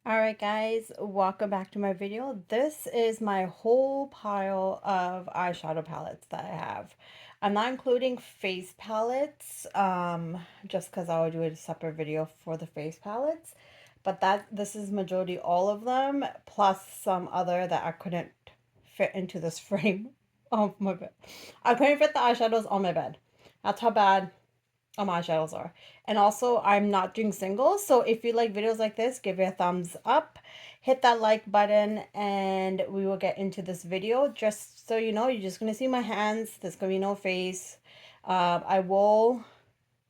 Alright guys, welcome back to my video. This is my whole pile of eyeshadow palettes that I have. I'm not including face palettes, just because I'll do a separate video for the face palettes. But this is majority all of them, plus some other that I couldn't fit into this frame of my bed. I couldn't fit the eyeshadows on my bed. That's how bad my eyeshadows are. And also, I'm not doing singles, so if you like videos like this, give it a thumbs up, hit that like button, and we will get into this video. Just so you know, you're just gonna see my hands. There's gonna be no face. I will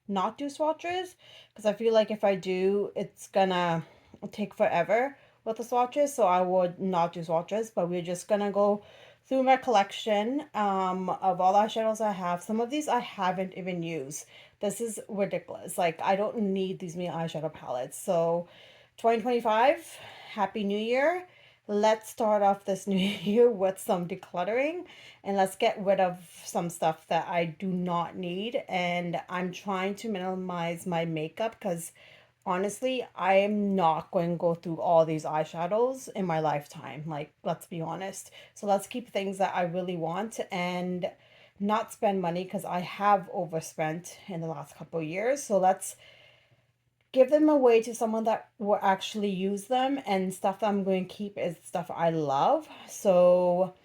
not do swatches because I feel like if I do, it's gonna take forever with the swatches, so I would not do swatches, but we're just gonna go through my collection of all the eyeshadows I have. Some of these I haven't even used. This is ridiculous. Like, I don't need these many eyeshadow palettes. So 2025, Happy New Year. Let's start off this new year with some decluttering, and let's get rid of some stuff that I do not need. And I'm trying to minimize my makeup because honestly, I am not going to go through all these eyeshadows in my lifetime. Like, let's be honest. So let's keep things that I really want and not spend money because I have overspent in the last couple of years. So let's give them away to someone that will actually use them, and stuff that I'm going to keep is stuff I love. So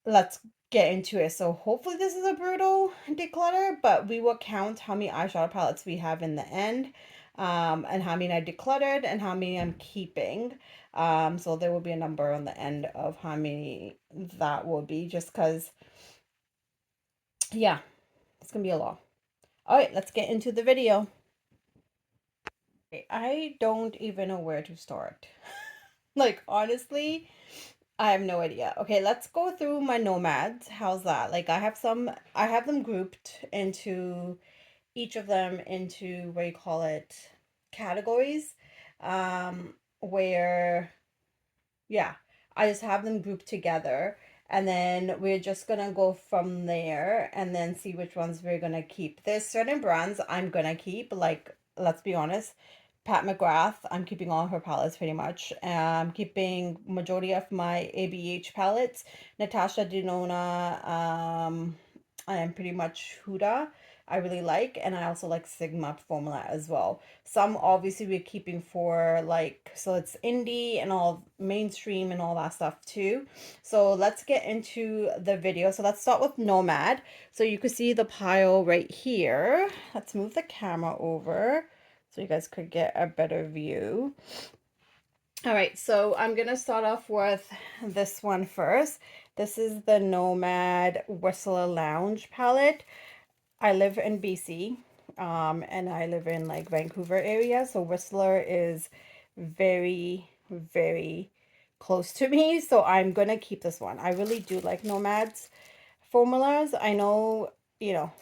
let's get into it. So hopefully this is a brutal declutter, but we will count how many eyeshadow palettes we have in the end, and how many I decluttered and how many I'm keeping. So there will be a number on the end of how many that will be, just because, yeah, it's gonna be a lot. All right, let's get into the video. I don't even know where to start. Like, honestly, I have no idea. Okay, let's go through my nomads. How's that? Like, I have them grouped into each of them into, what do you call it, categories. Where, yeah, I just have them grouped together. And then we're just gonna go from there and then see which ones we're gonna keep. There's certain brands I'm gonna keep, like, let's be honest, Pat McGrath, I'm keeping all her palettes pretty much. I'm keeping majority of my ABH palettes. Natasha Denona, and pretty much Huda, I really like, and I also like Sigma formula as well. Some obviously we're keeping for, like, so it's indie and all mainstream and all that stuff too. So let's get into the video. So let's start with Nomad. So you can see the pile right here. Let's move the camera over so you guys could get a better view. All right, so I'm gonna start off with this one first. This is the Nomad Whistler Lounge palette. I live in BC, and I live in, like, Vancouver area, so Whistler is very, very close to me, so I'm gonna keep this one. I really do like Nomad's formulas. I know, you know,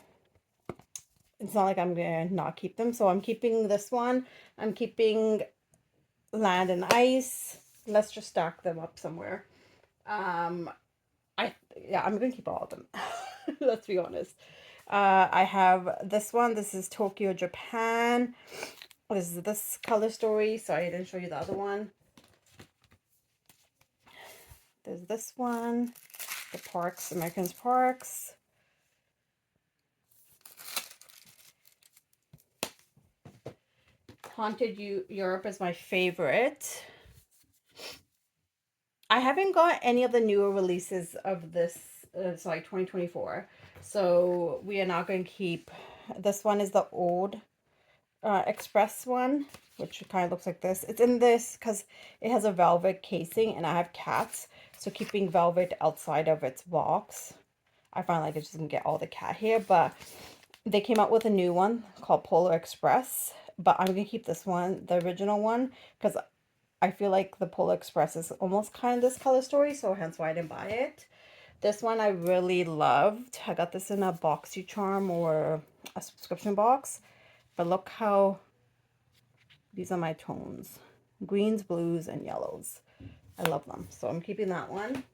it's not like I'm gonna not keep them, so I'm keeping this one. I'm keeping Land and Ice. Let's just stack them up somewhere. Um, yeah, I'm gonna keep all of them. Let's be honest. I have this one. This is Tokyo, Japan. This is this color story. Sorry, I didn't show you the other one. There's this one. The Parks, Americans Parks. Haunted Europe is my favorite. I haven't got any of the newer releases of this, sorry, 2024. So we are not going to keep, this one is the old Express one, which kind of looks like this. It's in this because it has a velvet casing and I have cats. So keeping velvet outside of its box, I find like it just doesn't get all the cat hair. But they came out with a new one called Polar Express. But I'm going to keep this one, the original one, because I feel like the Polar Express is almost kind of this color story, so hence why I didn't buy it. This one I really loved. I got this in a BoxyCharm or a subscription box. But look how, these are my tones. Greens, blues, and yellows. I love them. So I'm keeping that one.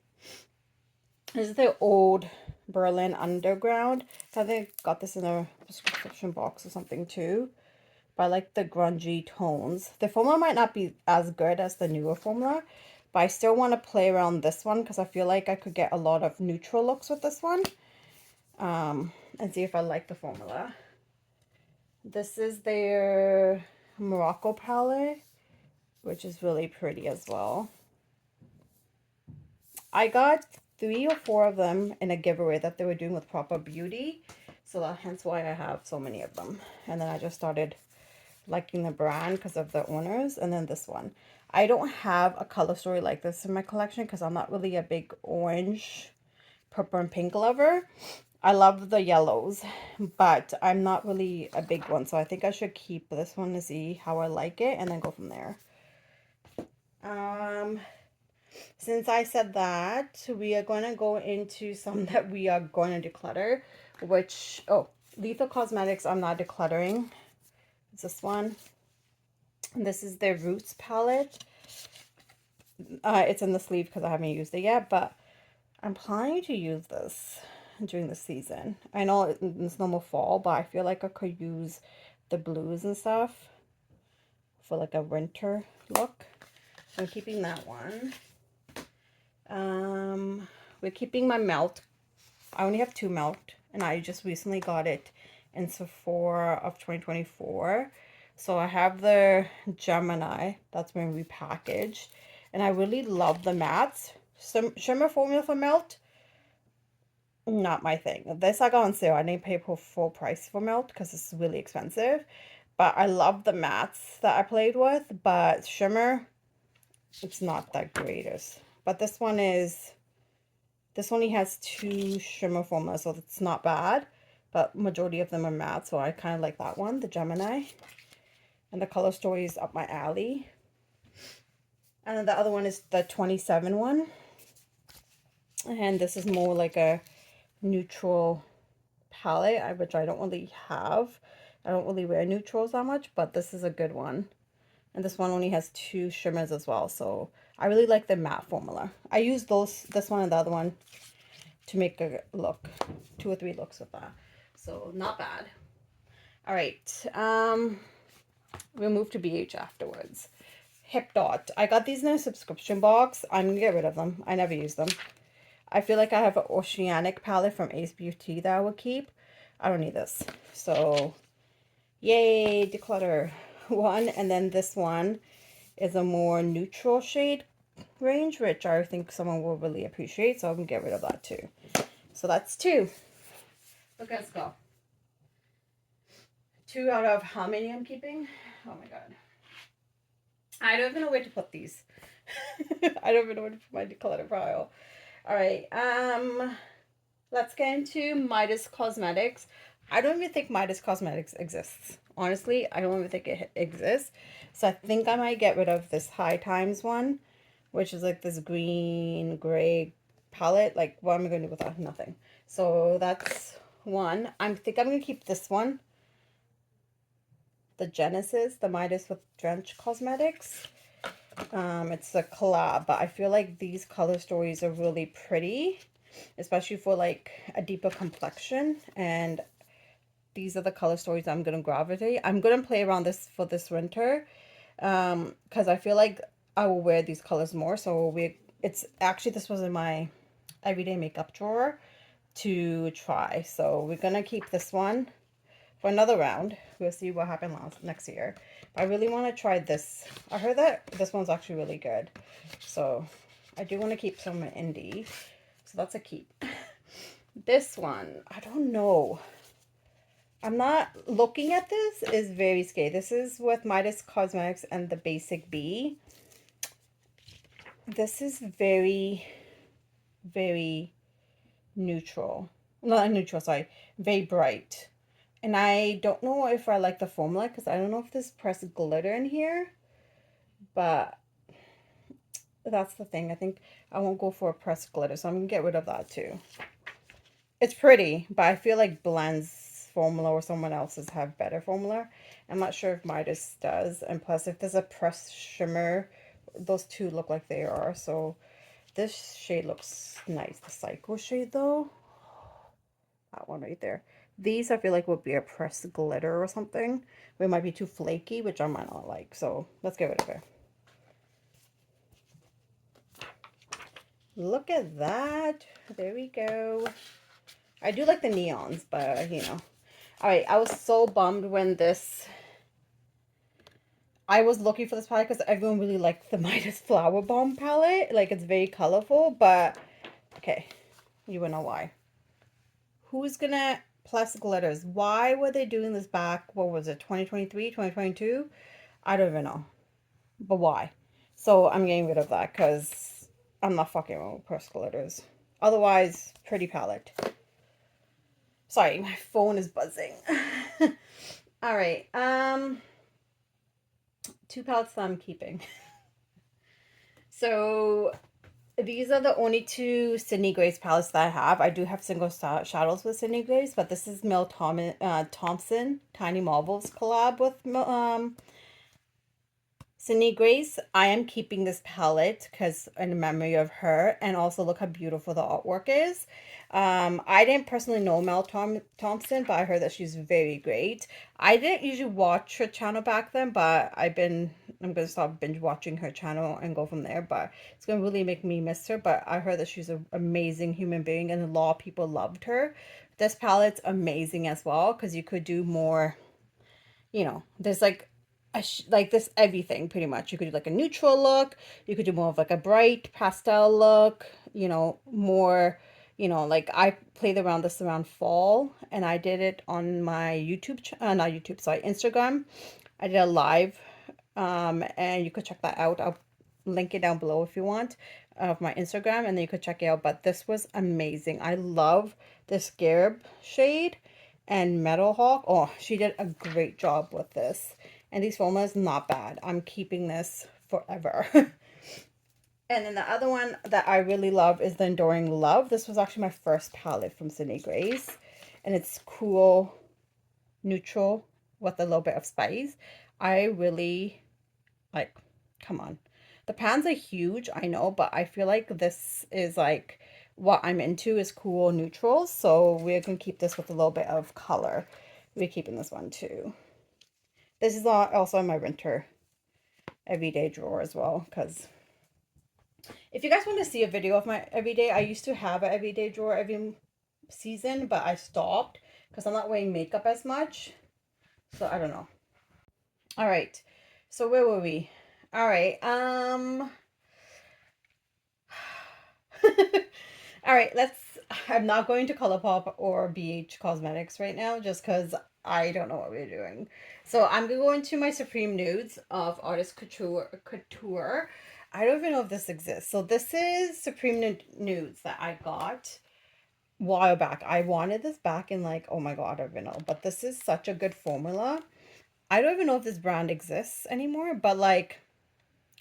This is the old Berlin Underground. I think I got this in a subscription box or something too. but I like the grungy tones. The formula might not be as good as the newer formula, but I still want to play around this one because I feel like I could get a lot of neutral looks with this one. And see if I like the formula. This is their Morocco palette, which is really pretty as well. I got 3 or 4 of them in a giveaway that they were doing with Proper Beauty. So that's hence why I have so many of them. And then I just started liking the brand because of the owners. And then this one. I don't have a color story like this in my collection because I'm not really a big orange, purple, and pink lover. I love the yellows, but I'm not really a big one. So I think I should keep this one to see how I like it and then go from there. Since I said that, we are going to go into some that we are going to declutter, which, oh, Lethal Cosmetics, I'm not decluttering. It's this one. And this is their Roots palette. It's in the sleeve because I haven't used it yet, but I'm planning to use this during the season. I know it's normal fall, but I feel like I could use the blues and stuff for like a winter look. I'm keeping that one. We're keeping my melt. I only have 2 melt, and I just recently got it in Sephora of 2024. So I have the Gemini that's been repackaged, and I really love the mattes. Some shimmer formula for melt, not my thing. This I got on sale. I didn't pay full price for melt because it's really expensive, but I love the mattes that I played with. But shimmer, it's not that greatest. But this one is, this only has 2 shimmer formulas, so it's not bad. But majority of them are matte, so I kind of like that one, the Gemini. And the color story is up my alley. And then the other one is the 27 one. And this is more like a neutral palette, which I don't really have. I don't really wear neutrals that much, but this is a good one. And this one only has 2 shimmers as well, so I really like the matte formula. I use this one and the other one to make a look, 2 or 3 looks with that. So not bad. All right, we'll move to Beige afterwards. Hip Dot. I got these in a subscription box. I'm gonna get rid of them. I never use them. I feel like I have an Oceanic palette from Ace Beauty that I will keep. I don't need this. So, yay, declutter one. And then this one is a more neutral shade range, which I think someone will really appreciate. So I'm going to get rid of that too. So that's 2. Look, let's go. 2 out of how many I'm keeping? Oh my god. I don't even know where to put these. I don't even know where to put my declutter pile. Alright, let's get into Midas Cosmetics. I don't even think Midas Cosmetics exists. Honestly, I don't even think it exists. So I think I might get rid of this High Times one, which is like this green, gray palette. Like, what am I going to do with that? Nothing. So that's one. I think I'm going to keep this one. The Genesis, the Midas with Drench Cosmetics. It's a collab, but I feel like these color stories are really pretty, especially for like a deeper complexion, and these are the color stories I'm gonna gravitate. I'm gonna play around this for this winter, because I feel like I will wear these colors more. So it's actually, this was in my everyday makeup drawer to try, so we're gonna keep this one for another round. We'll see what happened next year. But I really want to try this. I heard that this one's actually really good. So I do want to keep some Indie. So that's a keep. This one, I don't know. I'm not looking at this. Is very scary. This is with Midas Cosmetics and the Basic B. This is very, very neutral. Not neutral, sorry. Very bright. And I don't know if I like the formula because I don't know if there's pressed glitter in here. But that's the thing. I think I won't go for a pressed glitter. So I'm going to get rid of that too. It's pretty, but I feel like Blend's formula or someone else's have better formula. I'm not sure if Midas does. And plus, if there's a pressed shimmer, those 2 look like they are. So this shade looks nice. The Psycho shade though. That one right there. These I feel like would be a pressed glitter or something. It might be too flaky, which I might not like. So let's get rid of it. Look at that. There we go. I do like the neons, but you know. All right, I was so bummed when I was looking for this palette because everyone really liked the Midas Flower Bomb palette. Like, it's very colorful, but okay, you will know why. Who's gonna plastic glitters? Why were they doing this back? What was it, 2023, 2022? I don't even know, but why? So I'm getting rid of that because I'm not fucking with pressed glitters. Otherwise, pretty palette. Sorry, my phone is buzzing. All right, two palettes that I'm keeping. So these are the only two Sydney Grace palettes that I have. I do have single shadows with Sydney Grace, but this is Mel Thompson Tiny Marvels collab with Sydney Grace. I am keeping this palette because in memory of her, and also look how beautiful the artwork is. I didn't personally know Mel Thompson, but I heard that she's very great. I didn't usually watch her channel back then, but I'm gonna stop binge watching her channel and go from there. But it's gonna really make me miss her. But I heard that she's an amazing human being, and a lot of people loved her. This palette's amazing as well because you could do more. You know, there's like like this everything pretty much. You could do like a neutral look, you could do more of like a bright pastel look, you know, more, you know, like I played around this around fall, and I did it on my YouTube not YouTube, sorry, Instagram. I did a live, and you could check that out. I'll link it down below if you want, of my Instagram, and then you could check it out. But this was amazing. I love this Scarab shade and Metal Hawk. Oh, she did a great job with this. And these formulas, not bad. I'm keeping this forever. And then the other one that I really love is the Enduring Love. This was actually my first palette from Sydney Grace. And it's cool, neutral, with a little bit of spice. I really, like, come on. The pans are huge, I know, but I feel like this is like what I'm into is cool neutrals. So we're going to keep this with a little bit of color. We're keeping this one too. This is also in my winter everyday drawer as well, because if you guys want to see a video of my everyday, I used to have an everyday drawer every season, but I stopped because I'm not wearing makeup as much. So I don't know. All right. So where were we? All right. All right, I'm not going to Colourpop or Beige Cosmetics right now just because I don't know what we're doing. So I'm going to go into my Supreme Nudes of Artist Couture. I don't even know if this exists. So this is Supreme Nudes that I got a while back. I wanted this back in like, oh my God, I don't even know. But this is such a good formula. I don't even know if this brand exists anymore, but like,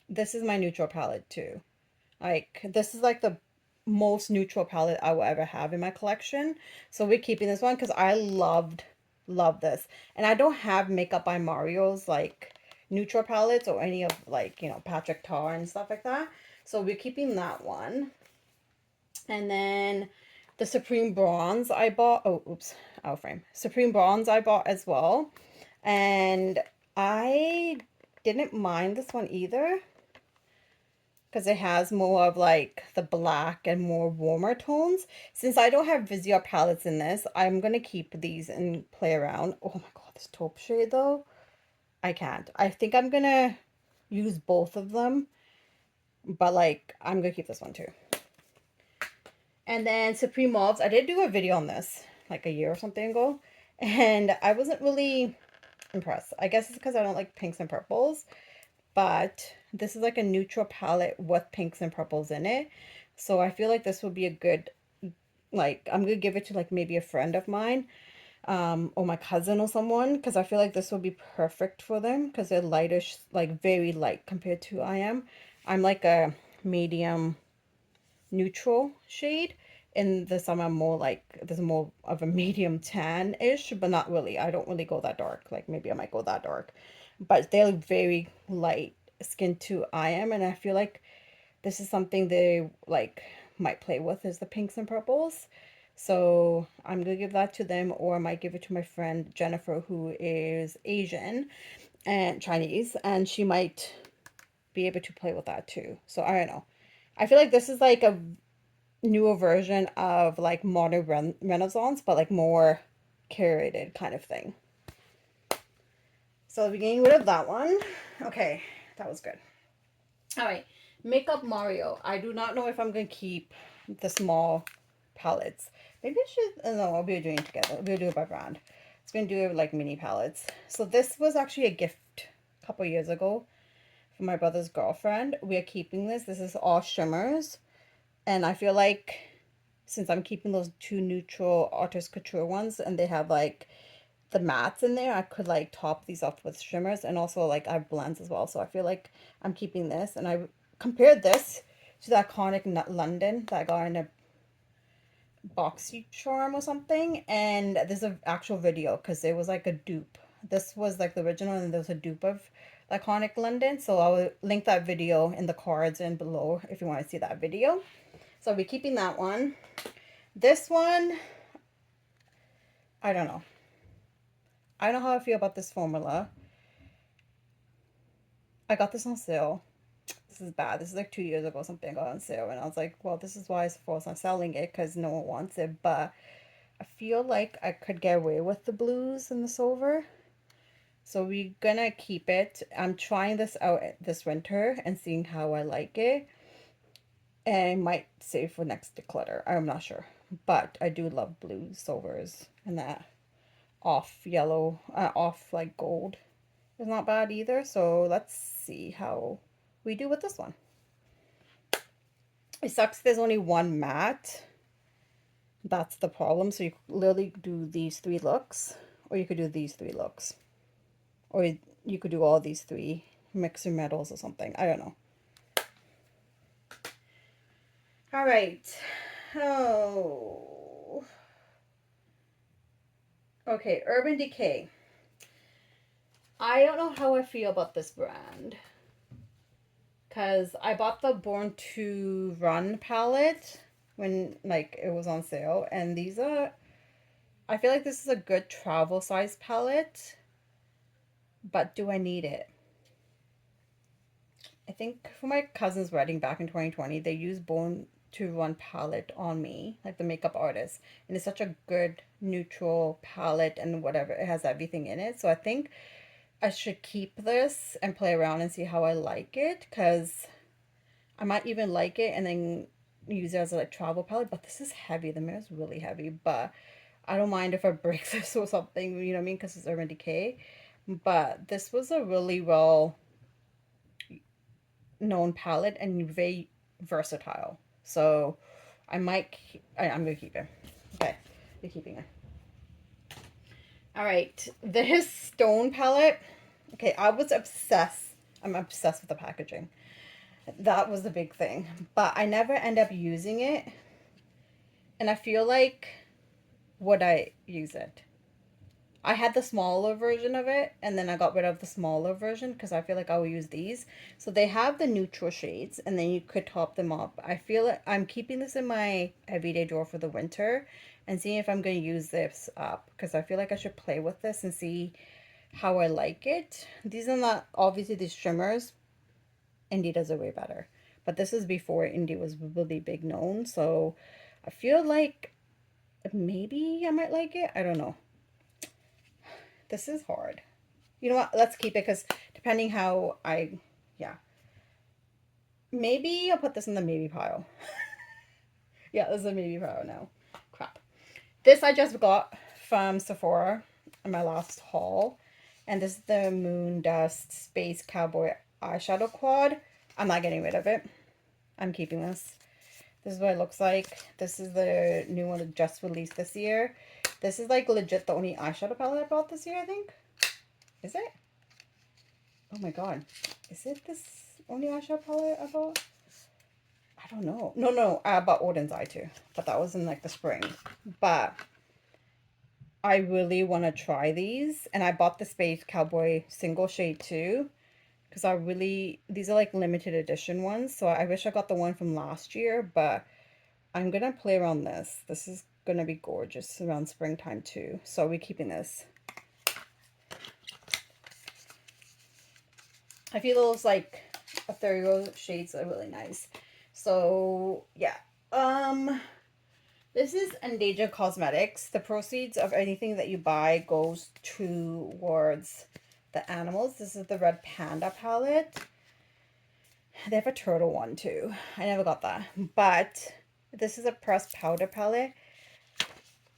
this is my neutral palette too. Like, this is like the most neutral palette I will ever have in my collection. So we're keeping this one because I love this. And I don't have Makeup by Mario's like neutral palettes or any of like, you know, Patrick Tar and stuff like that. So we're keeping that one. And then the Supreme Bronze I bought. Oh, oops, out of frame. Supreme Bronze I bought as well. And I didn't mind this one either, because it has more of like the black and more warmer tones. Since I don't have Viseart palettes in this, I'm going to keep these and play around. Oh my God, this taupe shade though, I can't. I think I'm going to use both of them, but like I'm going to keep this one too. And then Supreme Mauves, I did do a video on this like a year or something ago, and I wasn't really impressed. I guess it's because I don't like pinks and purples. But this is like a neutral palette with pinks and purples in it. So I feel like this would be a good, like, I'm going to give it to like maybe a friend of mine, or my cousin or someone, because I feel like this would be perfect for them because they're lightish, like very light compared to I am. I'm like a medium neutral shade. In the summer, I'm more like, there's more of a medium tan-ish, but not really. I don't really go that dark. Like maybe I might go that dark. But they're very light skin too I am, and I feel like this is something they like might play with, is the pinks and purples. So I'm gonna give that to them, or I might give it to my friend Jennifer, who is Asian and Chinese, and she might be able to play with that too. So I don't know. I feel like this is like a newer version of like modern Renaissance, but like more curated kind of thing. So we're getting rid of that one. Okay, that was good. All right, Makeup Mario. I do not know if I'm going to keep the small palettes. Maybe I should, no, we'll doing it together. We'll do it by brand. It's going to do it like mini palettes. So this was actually a gift a couple years ago from my brother's girlfriend. We are keeping this. This is all shimmers. And I feel like since I'm keeping those two neutral Artist Couture ones and they have like the mattes in there, I could like top these off with shimmers, and also like I have blends as well. So I feel like I'm keeping this, and I compared this to the iconic London that I got in a boxy charm or something, and there's an actual video because it was like a dupe. This was like the original, and there was a dupe of the iconic London. So I will link that video in the cards and below if you want to see that video. So I'll be keeping that one. This one, I don't know. I don't know how I feel about this formula. I got this on sale. This is bad. This is like 2 years ago something I got on sale, and I was like, well, this is why Sephora's not selling it, because no one wants it. But I feel like I could get away with the blues and the silver. So we're gonna keep it. I'm trying this out this winter and seeing how I like it. And I might save for next declutter. I'm not sure. But I do love blues, silvers, and that off yellow, off like gold is not bad either. So let's see how we do with this one. It sucks there's only one matte. That's the problem. So you literally do these three looks, or you could do these three looks, or you could do all these three, mix your metals or something. I don't know. All right. Oh. Okay, Urban Decay. I don't know how I feel about this brand, because I bought the Born to Run palette when like it was on sale, and these are, I feel like this is a good travel size palette, but do I need it? I think for my cousin's wedding back in 2020, they used Born to Run palette on me, like the makeup artist, and it's such a good neutral palette, and whatever, it has everything in it. So I think I should keep this and play around and see how I like it, because I might even like it and then use it as a like travel palette. But this is heavy. The mirror is really heavy, but I don't mind if I break this or something, you know what I mean, because it's Urban Decay. But this was a really well known palette and very versatile. So I might, I'm gonna keep it. Okay, you're keeping it. All right, this stone palette. Okay, I was obsessed. I'm obsessed with the packaging. That was the big thing. But I never end up using it. And I feel like, would I use it? I had the smaller version of it, and then I got rid of the smaller version because I feel like I will use these. So they have the neutral shades, and then you could top them up. I feel like I'm keeping this in my everyday drawer for the winter and seeing if I'm going to use this up, because I feel like I should play with this and see how I like it. These are not, obviously, these shimmers. Indie does it way better. But this is before Indie was really big known, so I feel like maybe I might like it. I don't know. This is hard. You know what? Let's keep it, because depending how I, yeah. Maybe I'll put this in the maybe pile. Yeah, this is a maybe pile now. Crap. This I just got from Sephora in my last haul. And this is the Moon Dust Space Cowboy Eyeshadow Quad. I'm not getting rid of it. I'm keeping this. This is what it looks like. This is the new one that just released this year. This is like legit the only eyeshadow palette I bought this year, I think. Is it? Oh my god. Is it this only eyeshadow palette I bought? I don't know. No, I bought Odin's Eye too. But that was in like the spring. But I really want to try these. And I bought the Space Cowboy single shade too, because I really, these are like limited edition ones. So I wish I got the one from last year, but I'm going to play around this. This is going to be gorgeous around springtime too. So we're keeping this. I feel those like ethereal shades are really nice. So yeah. This is Nomad Cosmetics. The proceeds of anything that you buy goes towards the animals. This is the Red Panda palette. They have a turtle one too. I never got that. But this is a pressed powder palette.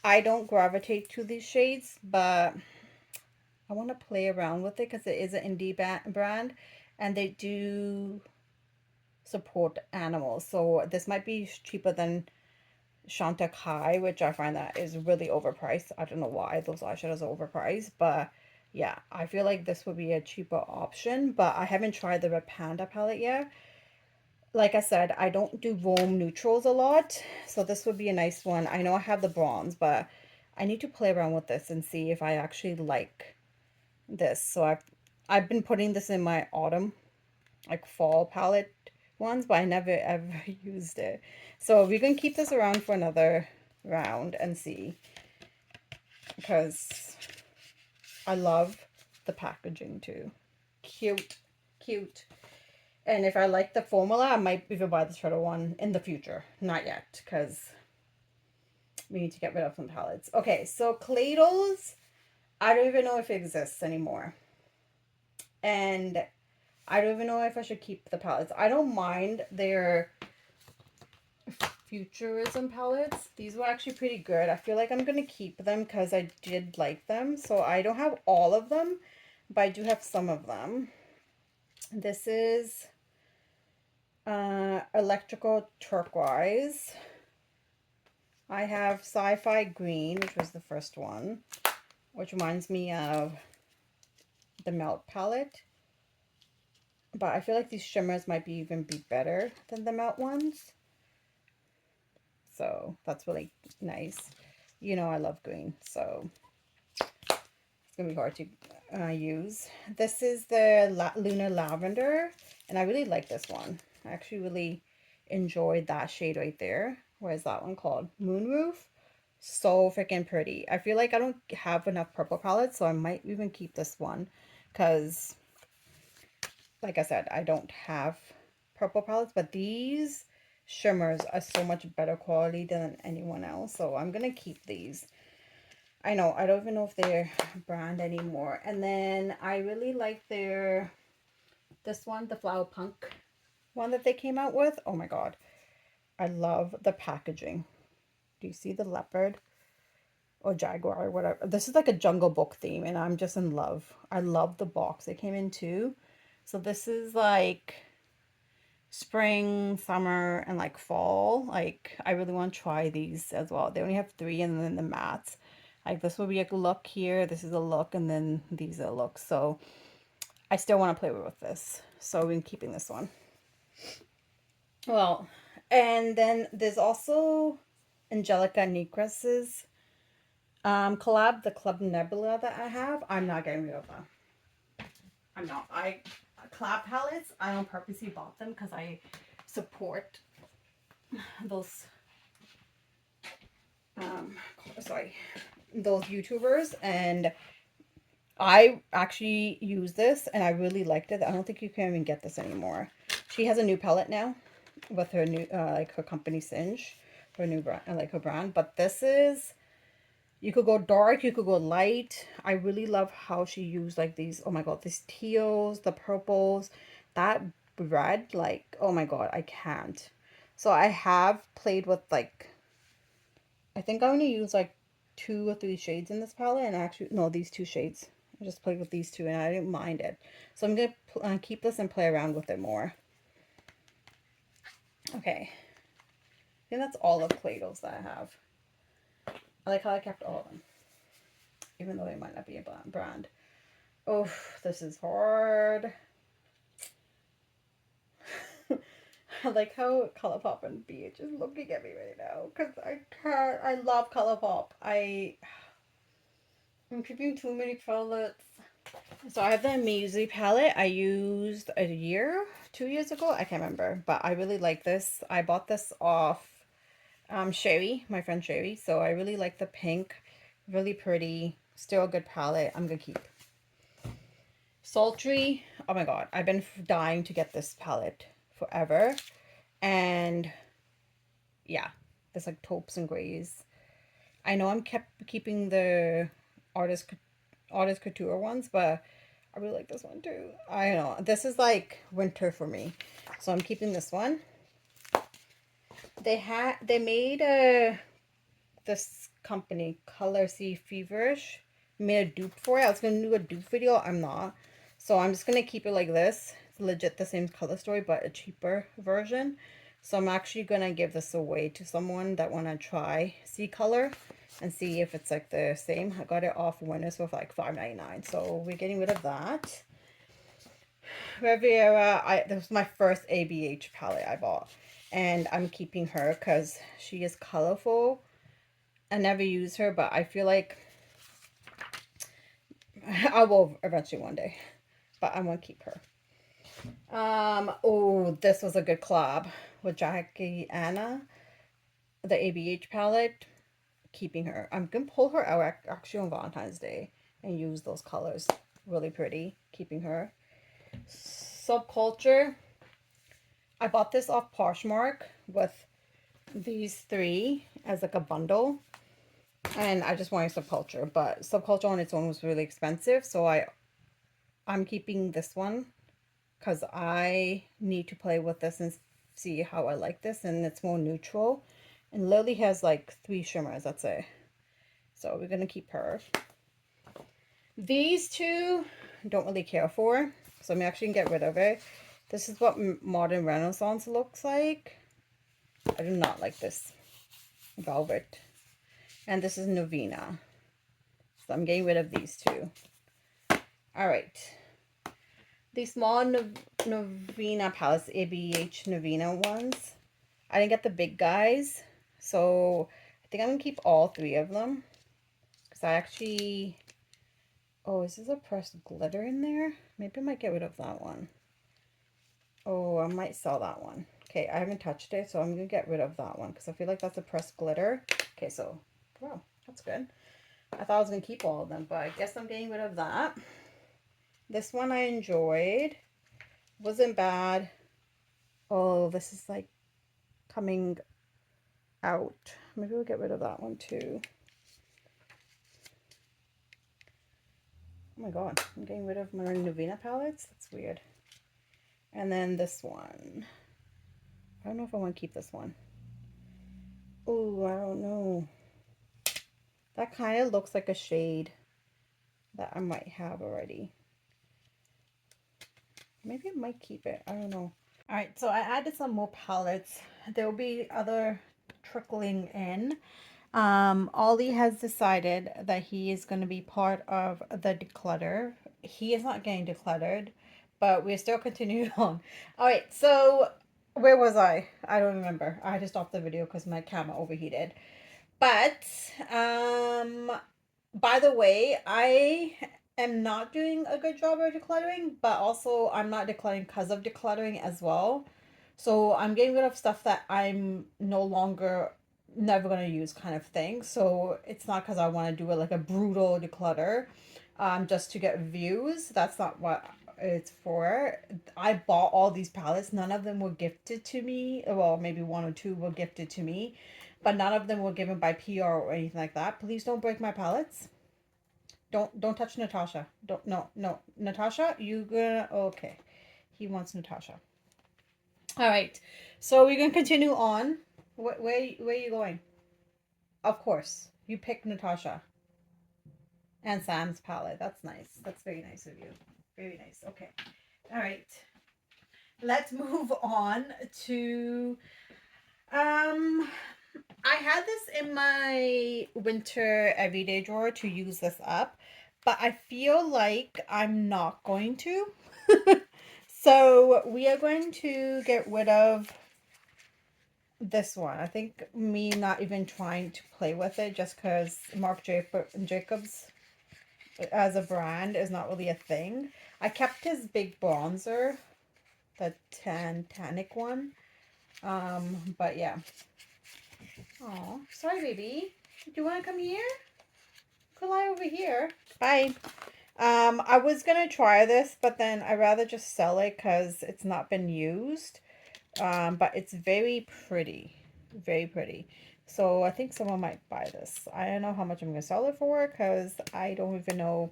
I don't gravitate to these shades, but I want to play around with it because it is an indie brand and they do support animals. So this might be cheaper than Chantecaille, which I find that is really overpriced. I don't know why those eyeshadows are overpriced, but yeah, I feel like this would be a cheaper option, but I haven't tried the Red Panda palette yet. Like I said, I don't do warm neutrals a lot, so this would be a nice one. I know I have the bronze, but I need to play around with this and see if I actually like this. So I've been putting this in my autumn, like fall palette ones, but I never ever used it. So we're gonna keep this around for another round and see, because I love the packaging too. Cute, cute. And if I like the formula, I might even buy the shredder one in the future. Not yet, because we need to get rid of some palettes. Okay, so Claydol's, I don't even know if it exists anymore. And I don't even know if I should keep the palettes. I don't mind their Futurism palettes. These were actually pretty good. I feel like I'm going to keep them because I did like them. So I don't have all of them, but I do have some of them. This is Electrical Turquoise. I have Sci-Fi Green, which was the first one, which reminds me of the Melt palette. But I feel like these shimmers might even be better than the Melt ones. So that's really nice. You know I love green, so it's going to be hard to use. This is the Lunar Lavender, and I really like this one. I actually really enjoyed that shade right there. What is that one called? Moonroof. So freaking pretty. I feel like I don't have enough purple palettes, so I might even keep this one because, like I said, I don't have purple palettes, but these shimmers are so much better quality than anyone else, so I'm gonna keep these. I know, I don't even know if they're brand anymore. And then I really like this one, the Flower Punk one that they came out with. Oh my god, I love the packaging. Do you see the leopard or jaguar or whatever? This is like a Jungle Book theme, and I'm just in love. I love the box it came in too. So this is like spring, summer, and like fall. Like I really want to try these as well. They only have 3, and then the mattes. Like this will be a look here, this is a look, and then these are looks. So I still want to play with this. So I'm keeping this one. Well, and then there's also Angelica Negres's collab, the Club Nebula that I have. I'm not getting rid of that. I'm not. Collab palettes, I on purposely bought them because I support those those YouTubers, and I actually use this and I really liked it. I don't think you can even get this anymore. She has a new palette now with her new like her company Singe, her new brand, like her brand. But this is, you could go dark, you could go light. I really love how she used like these, oh my god, these teals, the purples, that red, like, oh my god, I can't. So I have played with like, I think I only use like 2 or 3 shades in this palette, and actually, no, these 2 shades. I just played with these 2 and I didn't mind it. So I'm going to keep this and play around with it more. Okay. I think that's all of Play-Dohs that I have. I like how I kept all of them, even though they might not be a brand. Oh, this is hard. I like how Colourpop and Beige is looking at me right now, because I can't. I love Colourpop. I'm keeping too many palettes. So I have the Amazing palette I used a year, 2 years ago. I can't remember, but I really like this. I bought this off Sherry, my friend Sherry. So I really like the pink. Really pretty. Still a good palette. I'm going to keep. Sultry. Oh my god. I've been dying to get this palette forever. And yeah, there's like taupes and grays. I know I'm keeping the artist couture ones, but I really like this one too. I know this is like winter for me, so I'm keeping this one. They made this company Color C Feverish made a dupe for it. I was gonna do a dupe video. I'm not, so I'm just gonna keep it like this. It's legit the same color story, but a cheaper version. So I'm actually gonna give this away to someone that wanna try C Color and see if it's like the same. I got it off Winners for like $5.99, so we're getting rid of that. Riviera, this was my first ABH palette I bought, and I'm keeping her because she is colorful. I never use her, but I feel like I will eventually one day, but I want to keep her. Oh, this was a good collab with Jackie Anna, the ABH palette. Keeping her. I'm gonna pull her out actually on Valentine's Day and use those colors. Really pretty. Keeping her. Subculture. I bought this off Poshmark with these three as like a bundle, and I just wanted Subculture, but Subculture on its own was really expensive, so I'm keeping this one because I need to play with this and see how I like this, and it's more neutral. And Lily has like 3 shimmers, that's it. So we're gonna keep her. These two don't really care for, so I'm actually gonna get rid of it. This is what Modern Renaissance looks like. I do not like this velvet. And this is Novena. So I'm getting rid of these two. All right. These small Novena palettes, ABH Novena ones. I didn't get the big guys, so I think I'm gonna keep all 3 of them. Because I actually... Oh, is this a pressed glitter in there? Maybe I might get rid of that one. Oh, I might sell that one. Okay, I haven't touched it, so I'm going to get rid of that one because I feel like that's a pressed glitter. Okay, so, wow, that's good. I thought I was going to keep all of them, but I guess I'm getting rid of that. This one I enjoyed. Wasn't bad. Oh, this is like coming out. Maybe we'll get rid of that one too. Oh my god, I'm getting rid of my Novena palettes. That's weird. And then this one. I don't know if I want to keep this one. Oh, I don't know. That kind of looks like a shade that I might have already. Maybe I might keep it. I don't know. Alright, so I added some more palettes. There will be other trickling in. Ollie has decided that he is going to be part of the declutter. He is not getting decluttered, but we're still continuing on. Alright, so where was I? I don't remember. I had to stop the video because my camera overheated. But, by the way, I am not doing a good job of decluttering, but also I'm not decluttering because of decluttering as well. So I'm getting rid of stuff that I'm no longer, never going to use kind of thing. So it's not because I want to do it like a brutal declutter, just to get views. That's not what it's for. I bought all these palettes. None of them were gifted to me. Well, maybe 1 or 2 were gifted to me, but none of them were given by PR or anything like that. Please don't break my palettes. Don't touch Natasha. No. Natasha, you gonna... Okay. He wants Natasha. All right. So we're gonna continue on. Where are you going? Of course. You picked Natasha. And Sam's palette. That's nice. That's very nice of you. Very nice. Okay. All right. Let's move on to... I had this in my winter everyday drawer to use this up, but I feel like I'm not going to. So we are going to get rid of this one. I think me not even trying to play with it just because Marc Jacobs as a brand is not really a thing. I kept his big bronzer, the Titanic one. But yeah. Oh, sorry, baby. Do you want to come here? Could lie over here. Bye. I was gonna try this, but then I'd rather just sell it because it's not been used. But it's very pretty. Very pretty. So I think someone might buy this. I don't know how much I'm gonna sell it for because I don't even know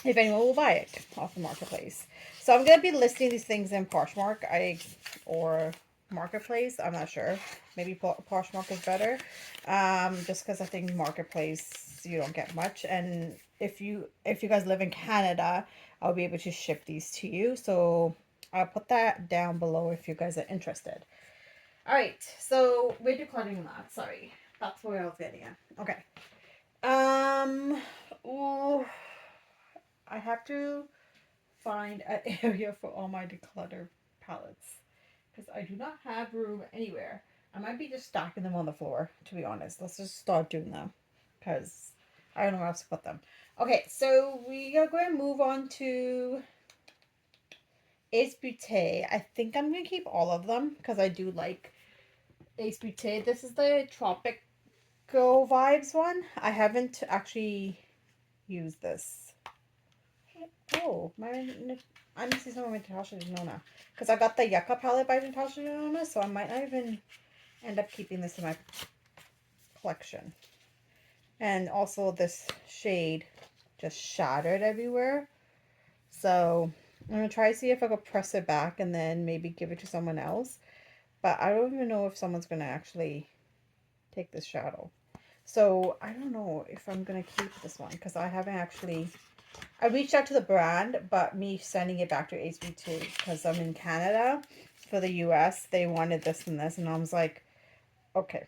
if anyone will buy it off the marketplace. So I'm gonna be listing these things in Poshmark, or Marketplace. I'm not sure. Maybe Poshmark is better. Just because I think Marketplace you don't get much, and if you guys live in Canada, I'll be able to ship these to you. So I'll put that down below if you guys are interested. All right. So we're decluttering that. Sorry, that's where I was getting at. Okay. Ooh, I have to find an area for all my declutter palettes because I do not have room anywhere. I might be just stacking them on the floor, to be honest. Let's just start doing them because I don't know where else to put them. Okay, so we are going to move on to Ace Beauté. I think I'm going to keep all of them because I do like Ace Beauté. This is the Tropical Vibes one. I haven't actually used this. Oh, I need to see some of my Natasha Denona. Because I got the Yucca palette by Natasha Denona, so I might not even end up keeping this in my collection. And also this shade just shattered everywhere. So I'm going to try to see if I could press it back and then maybe give it to someone else. But I don't even know if someone's going to actually take this shadow. So I don't know if I'm going to keep this one because I haven't actually... I reached out to the brand, but me sending it back to HB2 because I'm in Canada. For the US, they wanted this and this, and I was like, okay,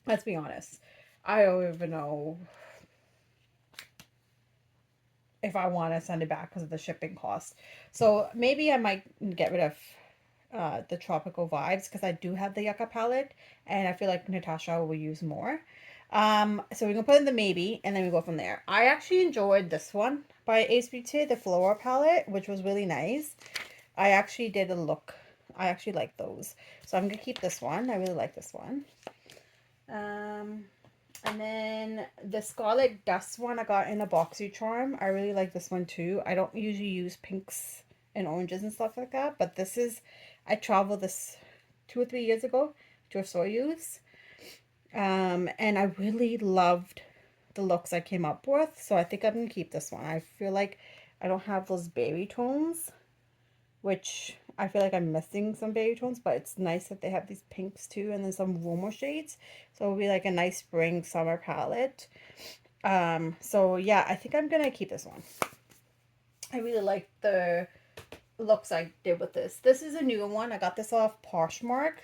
let's be honest. I don't even know if I want to send it back because of the shipping cost. So maybe I might get rid of the Tropical Vibes because I do have the Yucca palette, and I feel like Natasha will use more. So we're gonna put in the maybe, and then we go from there. I actually enjoyed this one by Ace Beauty, the Flora palette, which was really nice. I actually did a look. I actually like those. So I'm gonna keep this one. I really like this one. And then the Scarlet Dust one I got in a BoxyCharm. I really like this one too. I don't usually use pinks and oranges and stuff like that, but this is, I traveled this 2 or 3 years ago to a Soyuz. And I really loved the looks I came up with, so I think I'm gonna keep this one. I feel like I don't have those berry tones, which I feel like I'm missing some berry tones, but it's nice that they have these pinks too, and then some warmer shades, so it'll be like a nice spring summer palette. So yeah, I think I'm gonna keep this one. I really like the looks I did with this. This is a newer one. I got this off Poshmark.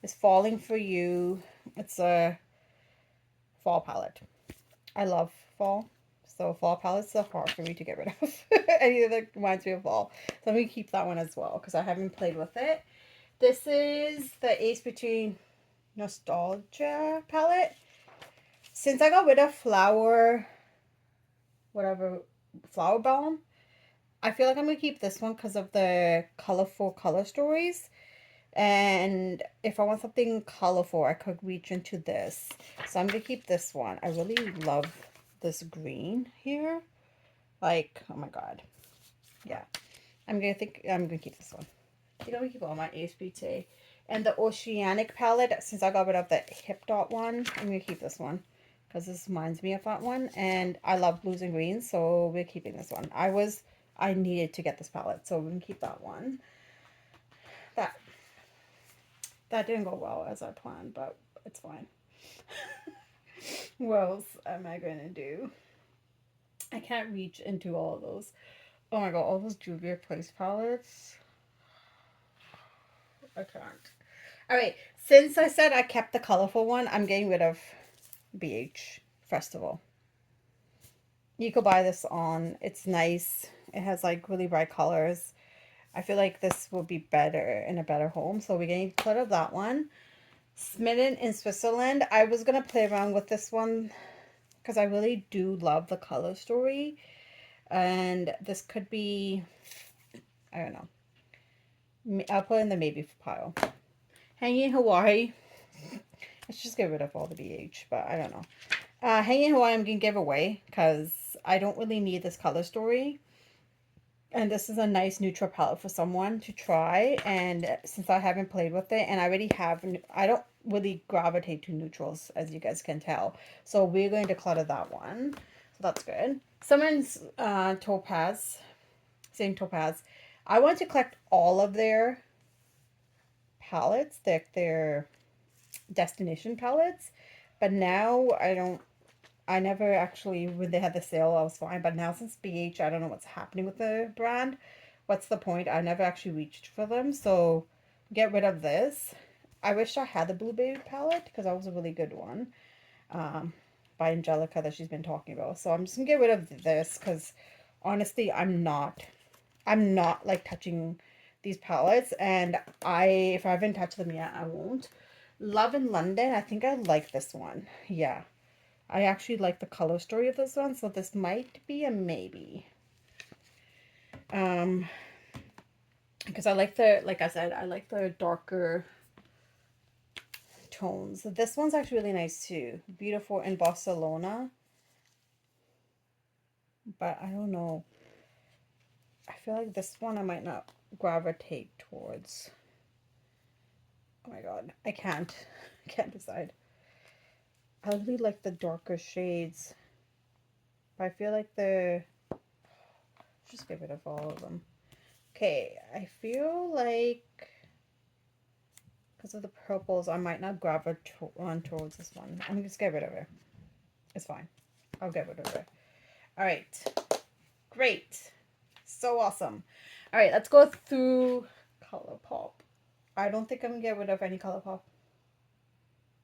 It's Falling For You. It's a fall palette. I love fall. So fall palettes are hard for me to get rid of. Anything that reminds me of fall. So I'm going to keep that one as well because I haven't played with it. This is the Ace Between Nostalgia palette. Since I got rid of Flower Bomb, I feel like I'm going to keep this one because of the colorful color stories. And if I want something colorful, I could reach into this. So I'm going to keep this one. I really love this green here. Like, oh my god. Yeah. I'm going to keep this one. I think I'm going to keep all my ASBT. And the Oceanic palette, since I got rid of the Hip Dot one, I'm going to keep this one. Because this reminds me of that one. And I love blues and greens, so we're keeping this one. I needed to get this palette, so we're going to keep that one. That didn't go well as I planned, but it's fine. What else am I going to do? I can't reach into all of those. Oh my god, all those Juvia Place palettes. I can't. Alright, since I said I kept the colorful one, I'm getting rid of Beige Festival. You could buy this on. It's nice. It has like really bright colors. I feel like this will be better in a better home. So we're getting rid of that one. Smitten in Switzerland. I was going to play around with this one because I really do love the color story. And this could be, I don't know. I'll put in the maybe pile. Hanging in Hawaii. Let's just get rid of all the BH, but I don't know. Hanging Hawaii I'm going to give away because I don't really need this color story. And this is a nice neutral palette for someone to try. And since I haven't played with it, and I already have, I don't really gravitate to neutrals, as you guys can tell. So we're going to declutter that one. So that's good. Someone's Topaz, same Topaz. I want to collect all of their palettes, their destination palettes. But now I never actually, when they had the sale, I was fine. But now since BH, I don't know what's happening with the brand. What's the point? I never actually reached for them. So get rid of this. I wish I had the Blueberry palette because that was a really good one by Angelica that she's been talking about. So I'm just going to get rid of this because honestly, I'm not like touching these palettes. And if I haven't touched them yet, I won't. Love in London. I think I like this one. Yeah. I actually like the color story of this one, so this might be a maybe. Because I like like I said, I like the darker tones. So this one's actually really nice too. Beautiful in Barcelona. But I don't know. I feel like this one I might not gravitate towards. Oh my god, I can't decide. I really like the darker shades. But I feel like just get rid of all of them. Okay, I feel like because of the purples, I might not gravitate towards this one. I'm just get rid of it. It's fine. I'll get rid of it. All right. Great. So awesome. All right, let's go through Colourpop. I don't think I'm going to get rid of any Colourpop.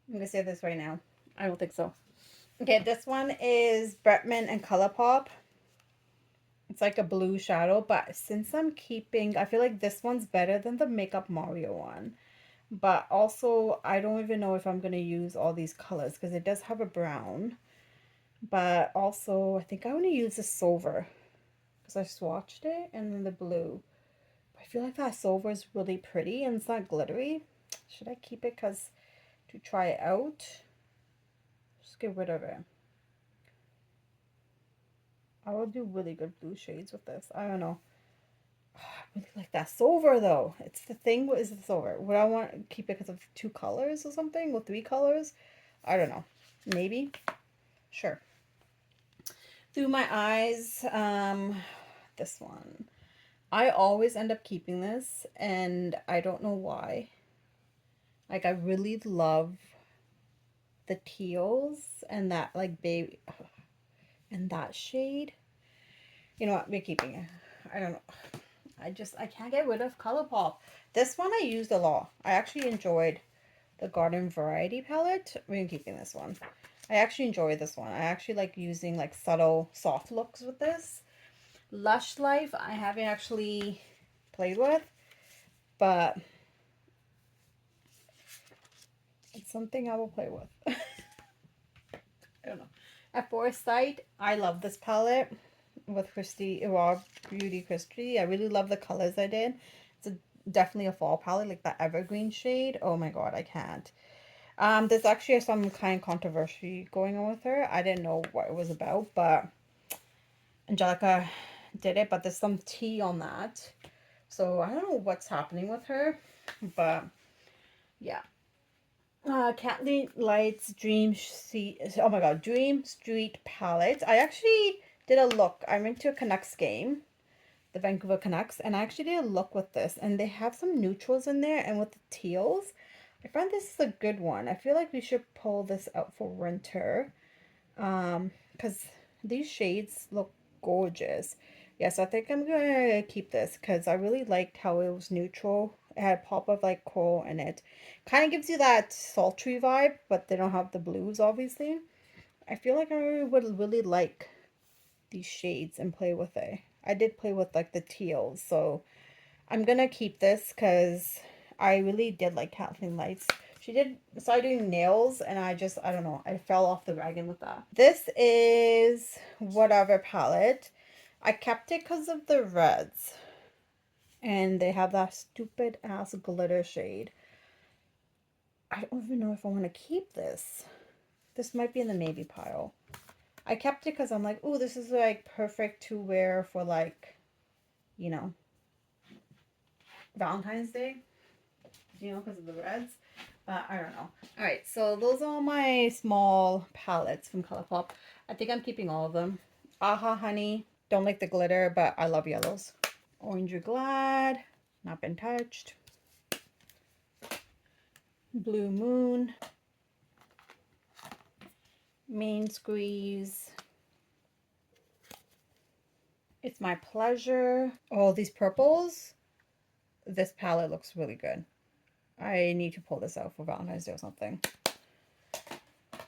I'm going to say this right now. I don't think so. Okay, this one is Bretman and Colourpop. It's like a blue shadow, but since I'm keeping, I feel like this one's better than the Makeup Mario one. But also, I don't even know if I'm going to use all these colors because it does have a brown. But also, I think I want to use the silver because I swatched it and then the blue. I feel like that silver is really pretty and it's not glittery. Should I keep it because to try it out? Just get rid of it. I will do really good blue shades with this. I don't know. I really like that silver though. It's the thing. What is the silver? Would I want to keep it because of 2 colors or something? Or 3 colors? I don't know. Maybe. Sure. Through my eyes, this one. I always end up keeping this, and I don't know why. Like, I really love the teals and that, like, baby, and that shade. You know what? We're keeping it. I don't know. I can't get rid of Colourpop. This one I used a lot. I actually enjoyed the Garden Variety palette. We're keeping this one. I actually enjoy this one. I actually like using like subtle soft looks with this. Lush Life I haven't actually played with, but it's something I will play with. I don't know. At Foresight, I love this palette with Christy, Raw Beauty Christy. I really love the colors I did. It's definitely a fall palette, like that evergreen shade. Oh my god, I can't. There's actually some kind of controversy going on with her. I didn't know what it was about, but Angelica did it, but there's some tea on that. So I don't know what's happening with her, but yeah. Kathleen Light's Dream Street palette. I actually did a look. I went to a Canucks game, the Vancouver Canucks, and I actually did a look with this, and they have some neutrals in there, and with the teals. I find this is a good one. I feel like we should pull this out for winter, because these shades look gorgeous. Yes, I think I'm gonna keep this because I really liked how it was neutral. It had a pop of like coral in it. Kind of gives you that sultry vibe, but they don't have the blues, obviously. I feel like I would really like these shades and play with it. I did play with like the teals, so I'm gonna keep this because I really did like Kathleen Lights. She did start doing nails, and I don't know, I fell off the wagon with that. This is whatever palette. I kept it because of the reds. And they have that stupid ass glitter shade. I don't even know if I want to keep this. This might be in the maybe pile. I kept it because I'm like, oh, this is like perfect to wear for like, you know, Valentine's Day. You know, because of the reds. But I don't know. All right, so those are my small palettes from Colourpop. I think I'm keeping all of them. Aha Honey. Don't like the glitter, but I love yellows. Orange You're Glad. Not been touched. Blue Moon. Main Squeeze. It's My Pleasure. All these purples. This palette looks really good. I need to pull this out for Valentine's Day or something.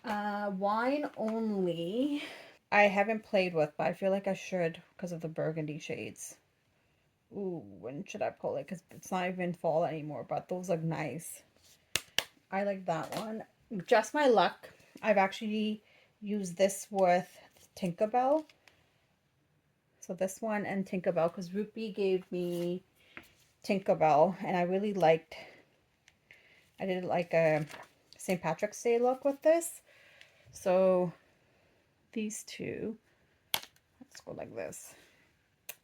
Wine Only. I haven't played with, but I feel like I should because of the burgundy shades. Ooh, when should I pull it? Because it's not even fall anymore, but those look nice. I like that one. Just My Luck. I've actually used this with Tinkerbell. So this one and Tinkerbell, because Rupi gave me Tinkerbell, and I really liked, I did like a St. Patrick's Day look with this. So these two, let's go like this.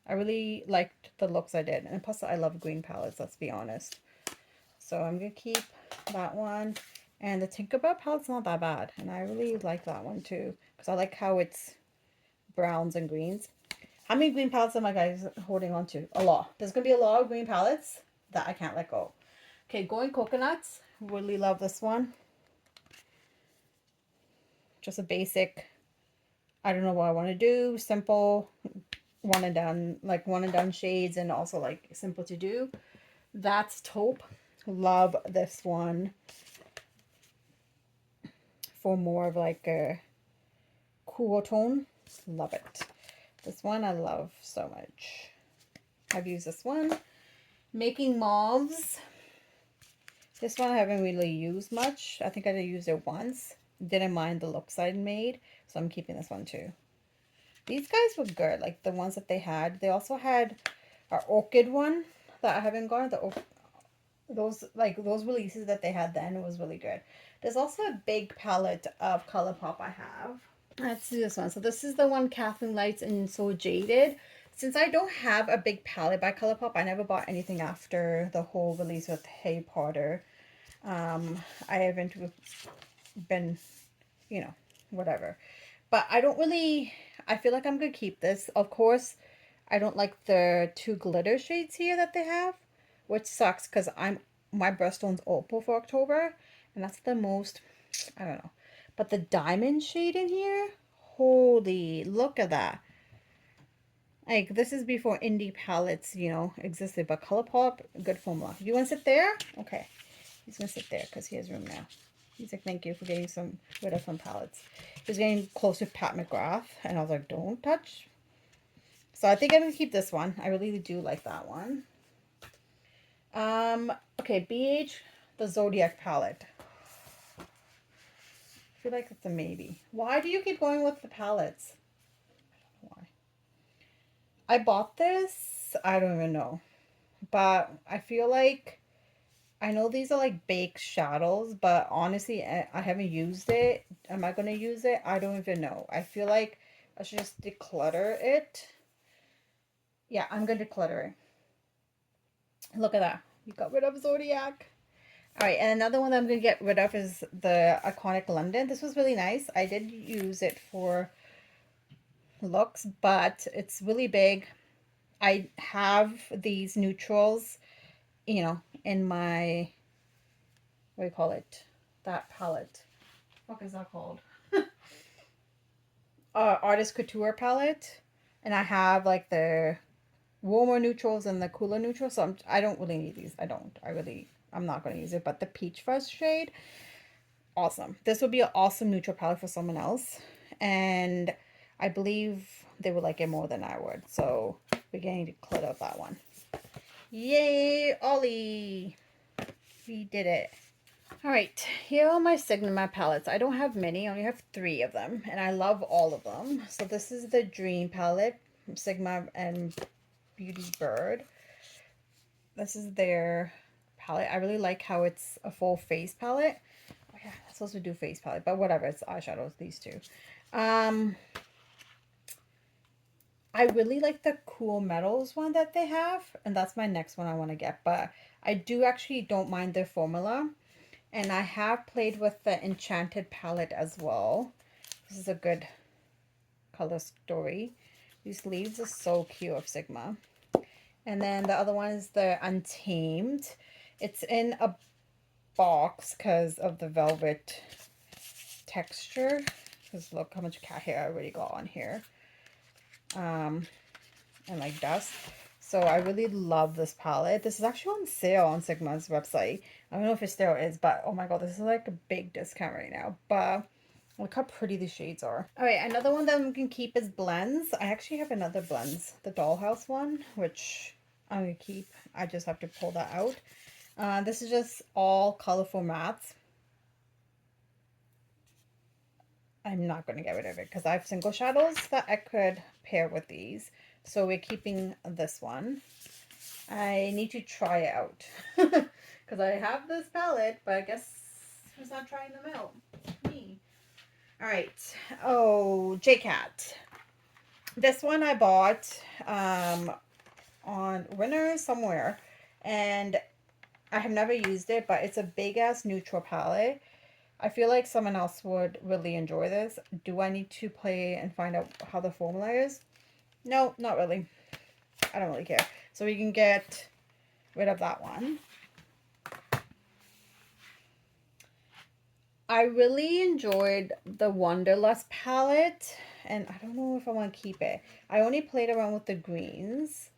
I really liked the looks I did. And plus I love green palettes, let's be honest. So I'm going to keep that one. And the Tinkerbell palette's not that bad. And I really like that one too. Because I like how it's browns and greens. How many green palettes am I guys holding on to? A lot. There's going to be a lot of green palettes that I can't let go. Okay, Going Coconuts. Really love this one. Just a basic, I don't know what I want to do. Simple, one and done shades, and also like simple to do. That's Taupe. Love this one for more of like a cool tone. Love it. This one I love so much. I've used this one. Making Mauves. This one I haven't really used much. I think I used it once. Didn't mind the looks I made, so I'm keeping this one too. These guys were good, like the ones that they had. They also had our orchid one that I haven't gone. Those releases that they had then was really good. There's also a big palette of Colourpop I have. Let's do this one. So this is the one Kathleen Lights and So Jaded. Since I don't have a big palette by Colourpop, I never bought anything after the whole release with Harry Potter. I haven't been, you know, whatever. But I don't really, I feel like I'm going to keep this. Of course, I don't like the two glitter shades here that they have, which sucks because my birthstone's opal for October, and that's the most, I don't know. But the diamond shade in here, holy, look at that. Like, this is before indie palettes, you know, existed, but Colourpop, good formula. You want to sit there? Okay. He's going to sit there because he has room now. He's like, thank you for getting rid of some palettes. He's getting close to Pat McGrath, and I was like, don't touch. So I think I'm going to keep this one. I really do like that one. Okay, Beige, the Zodiac palette. I feel like it's a maybe. Why do you keep going with the palettes? I don't know why. I bought this, I don't even know. But I feel like, I know these are like baked shadows, but honestly, I haven't used it. Am I going to use it? I don't even know. I feel like I should just declutter it. Yeah, I'm going to declutter it. Look at that. We got rid of Zodiac. All right, and another one that I'm going to get rid of is the Iconic London. This was really nice. I did use it for looks, but it's really big. I have these neutrals, you know, in my, what do you call it? That palette. What is that called? Artist Couture palette. And I have like the warmer neutrals and the cooler neutrals. So I don't really need these. I'm not going to use it. But the Peach Fuzz shade, awesome. This would be an awesome neutral palette for someone else. And I believe they would like it more than I would. So we're getting to clear up that one. Yay, Ollie! We did it. All right, here are my Sigma palettes. I don't have many. I only have 3 of them. And I love all of them. So this is the Dream palette from Sigma and Beauty Bird. This is their palette. I really like how it's a full face palette. Oh yeah, I'm supposed to do face palette, but whatever, it's eyeshadows, these two. I really like the Cool Metals one that they have, and that's my next one I want to get, but I do actually don't mind their formula. And I have played with the Enchanted palette as well. This is a good color story. These leaves are so cute of Sigma. And then the other one is the Untamed. It's in a box because of the velvet texture. Because look how much cat hair I already got on here. And like dust. So I really love this palette. This is actually on sale on Sigma's website. I don't know if it still is, but oh my god, this is like a big discount right now. But look how pretty these shades are. Alright, another one that we can keep is blends. I actually have another blends. The Dollhouse one, which I'm going to keep. I just have to pull that out. This is just all colorful mattes. I'm not going to get rid of it because I have single shadows that I could pair with these. So we're keeping this one. I need to try it out because I have this palette, but I guess who's not trying them out? Me. All right. Oh, JCat. This one I bought on Winner somewhere, and I have never used it, but it's a big ass neutral palette. I feel like someone else would really enjoy this. Do I need to play and find out how the formula is? No, not really. I don't really care. So we can get rid of that one. I really enjoyed the Wanderlust palette, and I don't know if I want to keep it. I only played around with the greens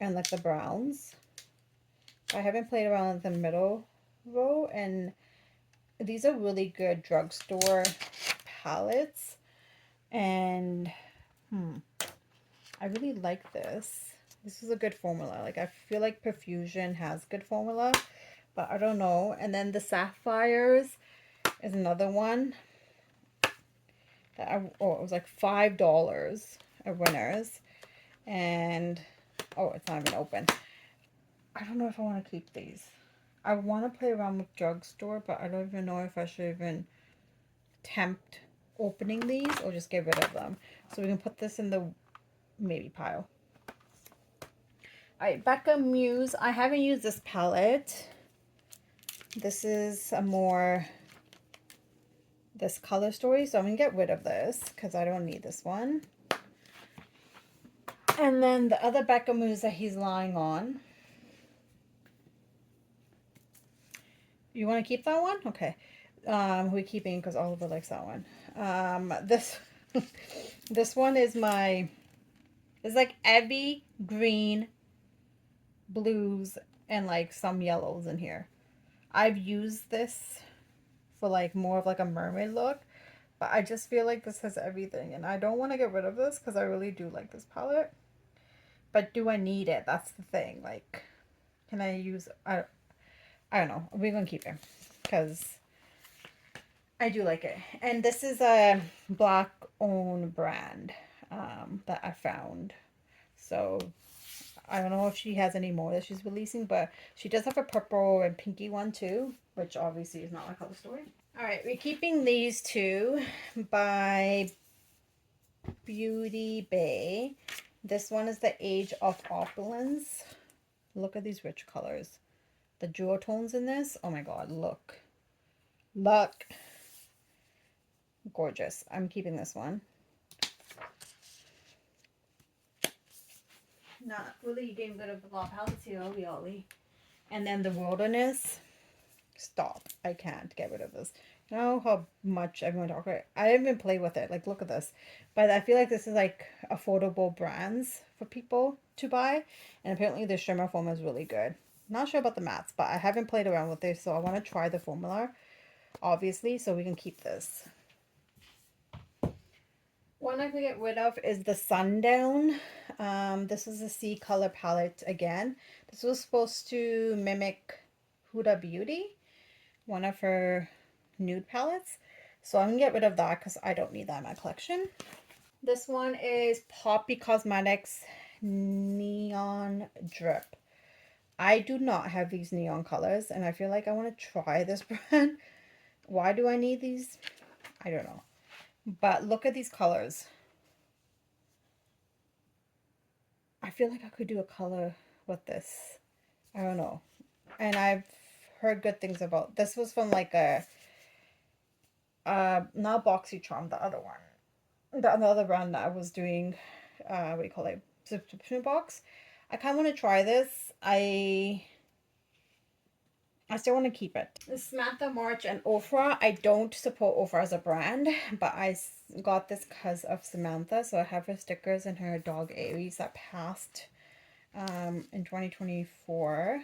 and like the browns. I haven't played around with the middle row, and these are really good drugstore palettes. And I really like this. This is a good formula. Like, I feel like Perfusion has good formula, but I don't know. And then the Sapphires is another one that it was like $5 at Winners. And oh, it's not even open. I don't know if I want to keep these. I want to play around with drugstore, but I don't even know if I should even tempt opening these or just get rid of them. So we can put this in the maybe pile. Alright, Becca Muse. I haven't used this palette. This is a more this color story, so I'm gonna get rid of this because I don't need this one. And then the other Becca Muse that he's lying on. You want to keep that one? Okay. We're keeping because Oliver likes that one. This one is it's like Ebby green, blues, and like some yellows in here. I've used this for like more of like a mermaid look, but I just feel like this has everything, and I don't want to get rid of this because I really do like this palette. But do I need it? That's the thing. Like, can I use... I don't know. We're going to keep it because I do like it. And this is a Black-owned brand that I found. So, I don't know if she has any more that she's releasing, but she does have a purple and pinky one too, which obviously is not my color story. Alright, we're keeping these two by Beauté. This one is the Age of Opulence. Look at these rich colors. The jewel tones in this. Oh my god, look. Look. Gorgeous. I'm keeping this one. Not really getting rid of a lot of palettes here, Ollie. And then the Wilderness. Stop. I can't get rid of this. You know how much everyone talks about it? I didn't even play with it. Like, look at this. But I feel like this is like affordable brands for people to buy. And apparently the shimmer foam is really good. Not sure about the mattes, but I haven't played around with this, so I want to try the formula, obviously, so we can keep this. One I can get rid of is the Sundown. This is a C color palette again. This was supposed to mimic Huda Beauty, one of her nude palettes. So I'm going to get rid of that because I don't need that in my collection. This one is Poppy Cosmetics Neon Drip. I do not have these neon colors, and I feel like I want to try this brand. Why do I need these? I don't know. But look at these colors. I feel like I could do a color with this. I don't know. And I've heard good things about this. Was from like a not BoxyCharm, the other one. The other brand that I was doing what do you call it? Subscription box. I kinda wanna try this. I still want to keep it. Samantha March and Ofra. I don't support Ofra as a brand, but got this because of Samantha. So I have her stickers and her dog Aries that passed in 2024.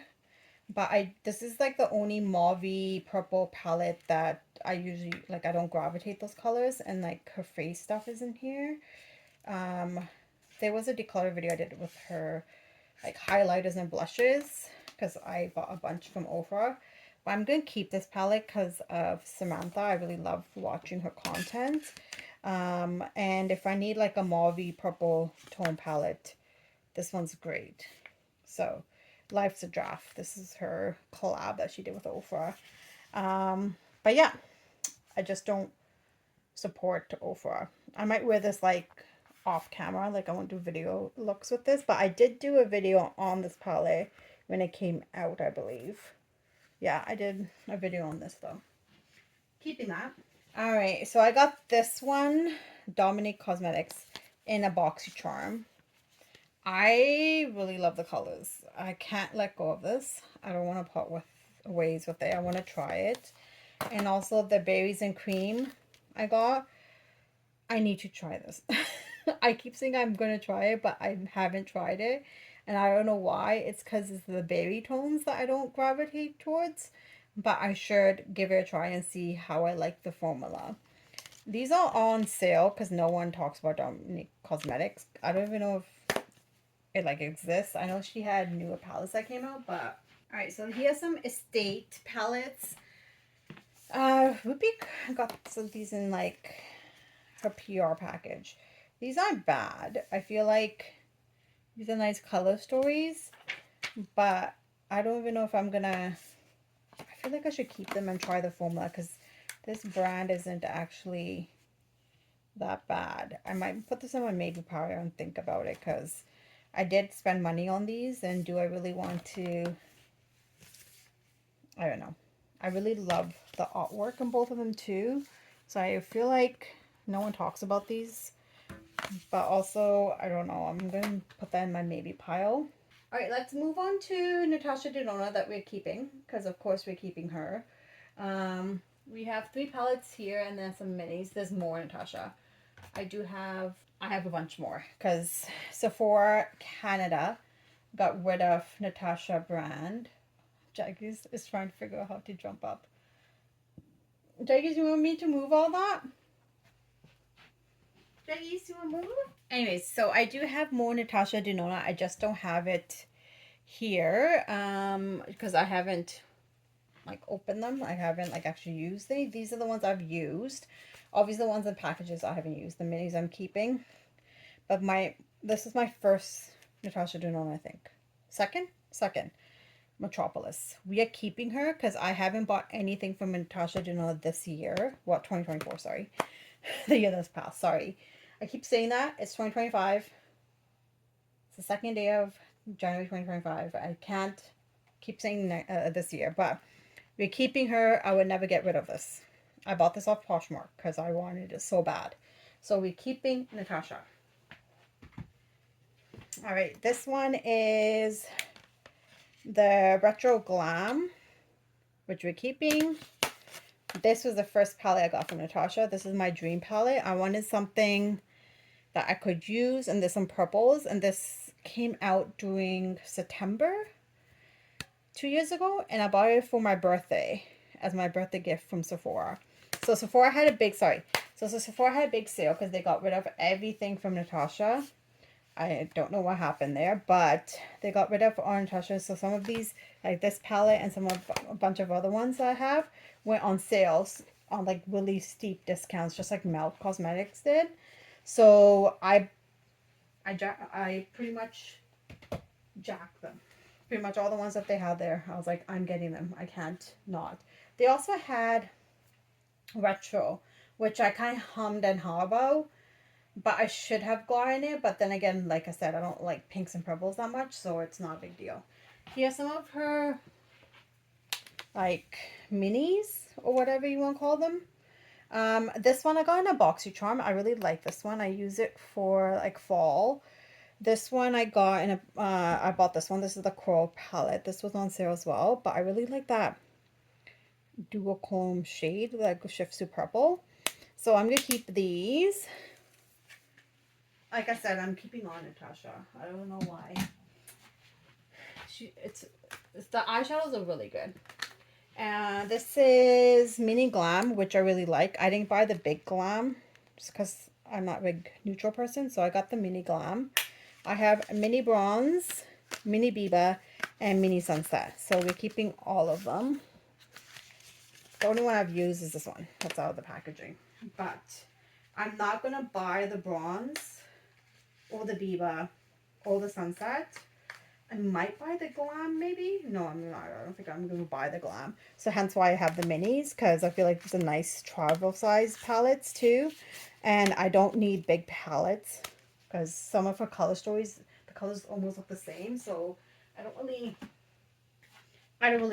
But this is like the only mauve purple palette that I usually like. I don't gravitate those colors, and like her face stuff is in here. There was a declutter video I did with her, like highlighters and blushes, because I bought a bunch from Ofra. But I'm going to keep this palette because of Samantha. I really love watching her content. And if I need like a mauve purple tone palette, this one's great. So, Life's a Draft. This is her collab that she did with Ofra. But yeah, I just don't support Ofra. I might wear this like off camera, like I won't do video looks with this, but I did do a video on this palette when it came out, I believe. Yeah, I did a video on this though. Keeping that. All right, so I got this one, Nomad Cosmetics, in a BoxyCharm. I really love the colors. I can't let go of this. I don't want to part ways with it. I want to try it. And also the berries and cream I got. I need to try this. I keep saying I'm going to try it, but I haven't tried it. And I don't know why. It's because it's the berry tones that I don't gravitate towards. But I should give it a try and see how I like the formula. These are on sale because no one talks about Nomad Cosmetics. I don't even know if it like exists. I know she had newer palettes that came out, but... Alright, so here's some Estate palettes. Ruby got some of these in like her PR package. These aren't bad. I feel like these are nice color stories, but I don't even know if I'm gonna... I feel like I should keep them and try the formula because this brand isn't actually that bad. I might put this in my maybe powder and think about it because I did spend money on these, and do I really want to... I don't know. I really love the artwork on both of them too. So I feel like no one talks about these. But also, I don't know. I'm going to put that in my maybe pile. Alright, let's move on to Natasha Denona that we're keeping. Because of course we're keeping her. We have 3 palettes here and then some minis. There's more Natasha. I have a bunch more. Because Sephora Canada got rid of Natasha brand. Jaggies is trying to figure out how to jump up. Jaggies, you want me to move all that? Jaggies, you want to move? Anyways, so I do have more Natasha Denona. I just don't have it here because I haven't like opened them. I haven't like actually used them. These are the ones I've used. Obviously the ones in packages I haven't used. The minis I'm keeping. But this is my first Natasha Denona, I think. Second. Metropolis. We are keeping her because I haven't bought anything from Natasha Denona this year. What, 2024, sorry. The year that's passed, sorry. I keep saying that. It's 2025. It's the second day of January 2025. I can't keep saying this year, but we're keeping her. I would never get rid of this. I bought this off Poshmark because I wanted it so bad. So we're keeping Natasha. Alright, this one is the Retro Glam, which we're keeping. This was the first palette I got from Natasha. This is my dream palette. I wanted something that I could use, and there's some purples, and this came out during September 2 years ago, and I bought it for my birthday as my birthday gift from Sephora. So Sephora had a big sale because they got rid of everything from Natasha. I don't know what happened there, but they got rid of Orange Natasha. So some of these, like this palette and a bunch of other ones that I have, went on sales on like really steep discounts, just like Nomad Cosmetics did. So I pretty much jacked them. Pretty much all the ones that they had there, I was like, I'm getting them. I can't not. They also had retro, which I kind of hummed and hawed about, but I should have gotten it. But then again, like I said, I don't like pinks and purples that much, so it's not a big deal. Here's some of her like minis or whatever you want to call them. This one I got in a BoxyCharm. I really like this one. I use it for like fall. This one I got in a, I bought this one. This is the Coral palette. This was on sale as well, but I really like that duochrome shade that shifts to purple. So I'm going to keep these. Like I said, I'm keeping on Natasha. I don't know why. It's the eyeshadows are really good. And this is Mini Glam, which I really like. I didn't buy the big Glam just because I'm not a big neutral person, so I got the Mini Glam. I have Mini Bronze, Mini Biba, and Mini Sunset. So we're keeping all of them. The only one I've used is this one. That's out of the packaging. But I'm not going to buy the Bronze or the Biba or the Sunset. I might buy the Glam, maybe. No, I'm not. I don't think I'm going to buy the Glam. So hence why I have the minis, because I feel like it's a nice travel size palettes too. And I don't need big palettes, because some of her color stories, the colors almost look the same. So I don't really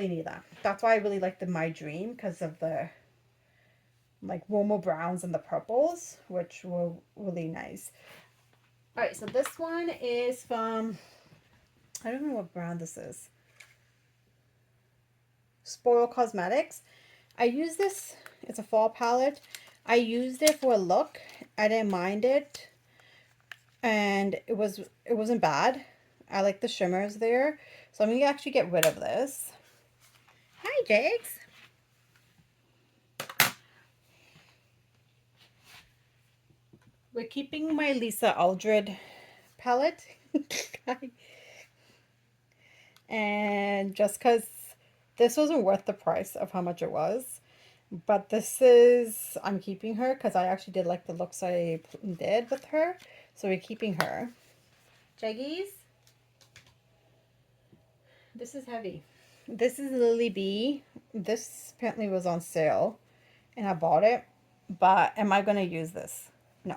need that. That's why I really like the My Dream, because of the like warmer browns and the purples, which were really nice. All right, so this one is from, I don't know what brand this is. Spoil Cosmetics. I use this. It's a fall palette. I used it for a look. I didn't mind it, and it wasn't bad. I like the shimmers there, so I'm gonna actually get rid of this. Hi, Jakes. We're keeping my Lisa Eldridge palette. And just because this wasn't worth the price of how much it was, but this is, I'm keeping her because I actually did like the looks I did with her, so we're keeping her. Jaggies, this is heavy. This is Lily B. This apparently was on sale and I bought it, but am I going to use this? No.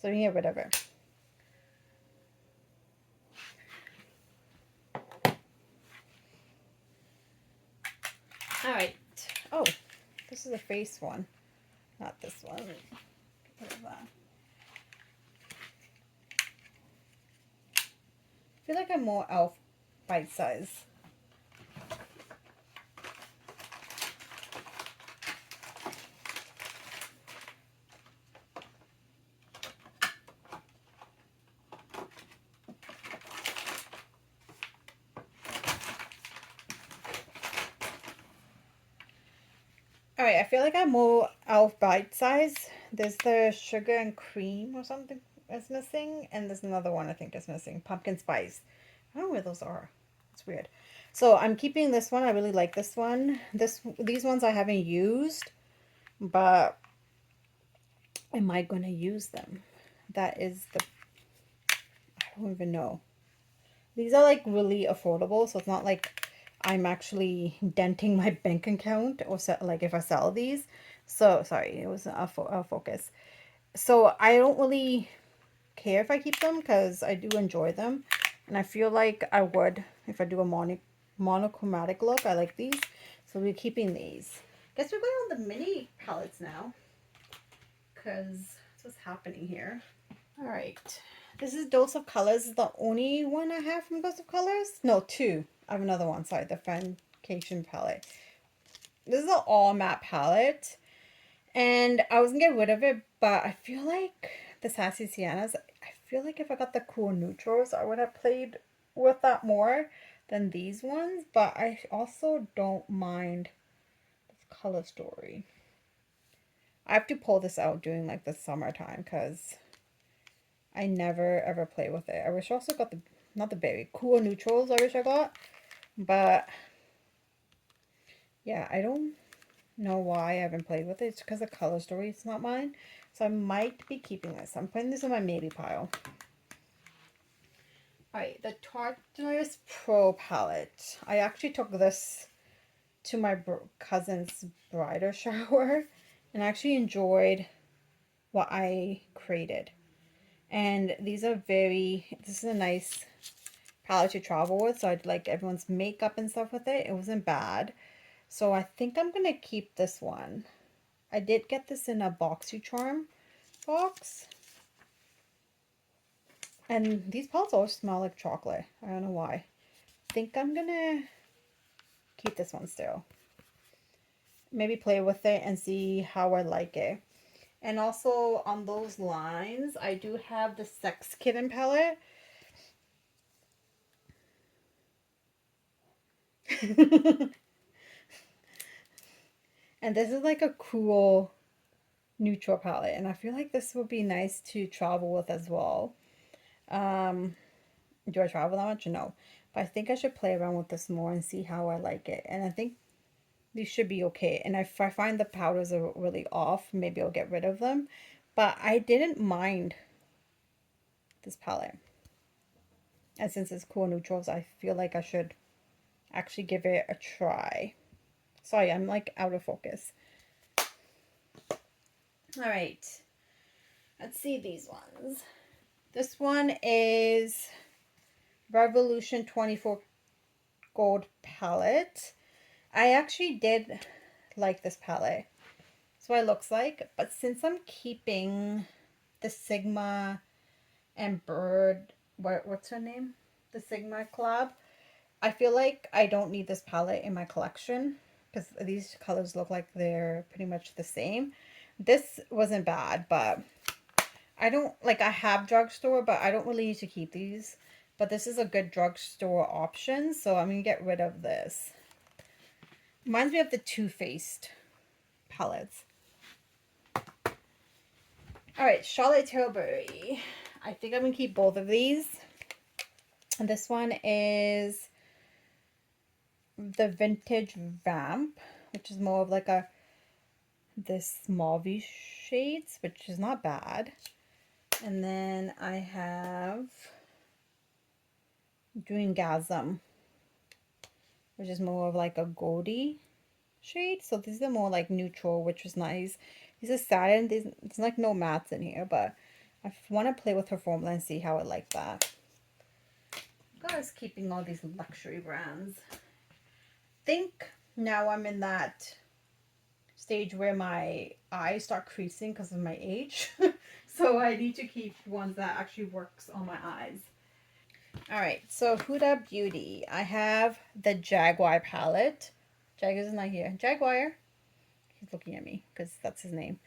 So we get rid of it. All right. Oh, this is a face one, not this one. Get rid of that. I feel like I'm more elf bite size. All right, I feel like I'm more elf bite size. There's the sugar and cream or something that's missing, and there's another one I think that's missing, pumpkin spice. I don't know where those are. It's weird. So I'm keeping this one. I really like this one. These ones I haven't used, but am I going to use them? That is the, I don't even know. These are like really affordable, so it's not like I'm actually denting my bank account or like if I sell these. So sorry, it was a focus. So I don't really care if I keep them because I do enjoy them, and I feel like I would if I do a monochromatic look. I like these, so we're keeping these. Guess we're going on the mini palettes now because that's what's happening here. All right, this is Dose of Colors. This is the only one I have from Dose of Colors. No, two. I have another one. Sorry, the Foundation palette. This is an all matte palette, and I was gonna get rid of it, but I feel like the Sassy Siennas, I feel like if I got the cool neutrals, I would have played with that more than these ones, but I also don't mind this color story. I have to pull this out during like the summertime because I never ever play with it. I wish I also got the, not the berry, cool neutrals I wish I got, but yeah, I don't know why I haven't played with it. It's because the color story is not mine. So I might be keeping this. I'm putting this in my maybe pile. Alright, the Tarte Pro palette. I actually took this to my cousin's bridal shower and I actually enjoyed what I created. And these are this is a nice palette to travel with, so I'd like everyone's makeup and stuff with it. It wasn't bad. So I think I'm going to keep this one. I did get this in a BoxyCharm box. And these palettes always smell like chocolate. I don't know why. I think I'm going to keep this one still. Maybe play with it and see how I like it. And also on those lines, I do have the Sex Kitten palette. And this is like a cool neutral palette. And I feel like this would be nice to travel with as well. Do I travel that much? No. But I think I should play around with this more and see how I like it. And I think these should be okay. And if I find the powders are really off, maybe I'll get rid of them. But I didn't mind this palette. And since it's cool neutrals, I feel like I should actually give it a try. Sorry, I'm like out of focus. All right. Let's see these ones. This one is Revolution 24 Gold palette. I actually did like this palette. That's what it looks like. But since I'm keeping the Sigma and Bird, what's her name? The Sigma collab. I feel like I don't need this palette in my collection because these colors look like they're pretty much the same. This wasn't bad, but I don't, like, I have drugstore, but I don't really need to keep these. But this is a good drugstore option, so I'm going to get rid of this. Reminds me of the Too Faced palettes. Alright, Charlotte Tilbury. I think I'm going to keep both of these. And this one is the Vintage Vamp, which is more of like this mauve shades, which is not bad. And then I have Dreamgasm, which is more of like a goldy shade. So these are more like neutral, which is nice. These are satin. There's like no mattes in here, but I want to play with her formula and see how I like that. Guys, keeping all these luxury brands. I think now I'm in that stage where my eyes start creasing because of my age. So I need to keep ones that actually works on my eyes. Alright, so Huda Beauty. I have the Jaguar palette. Jaguar's not here. Jaguar. He's looking at me because that's his name.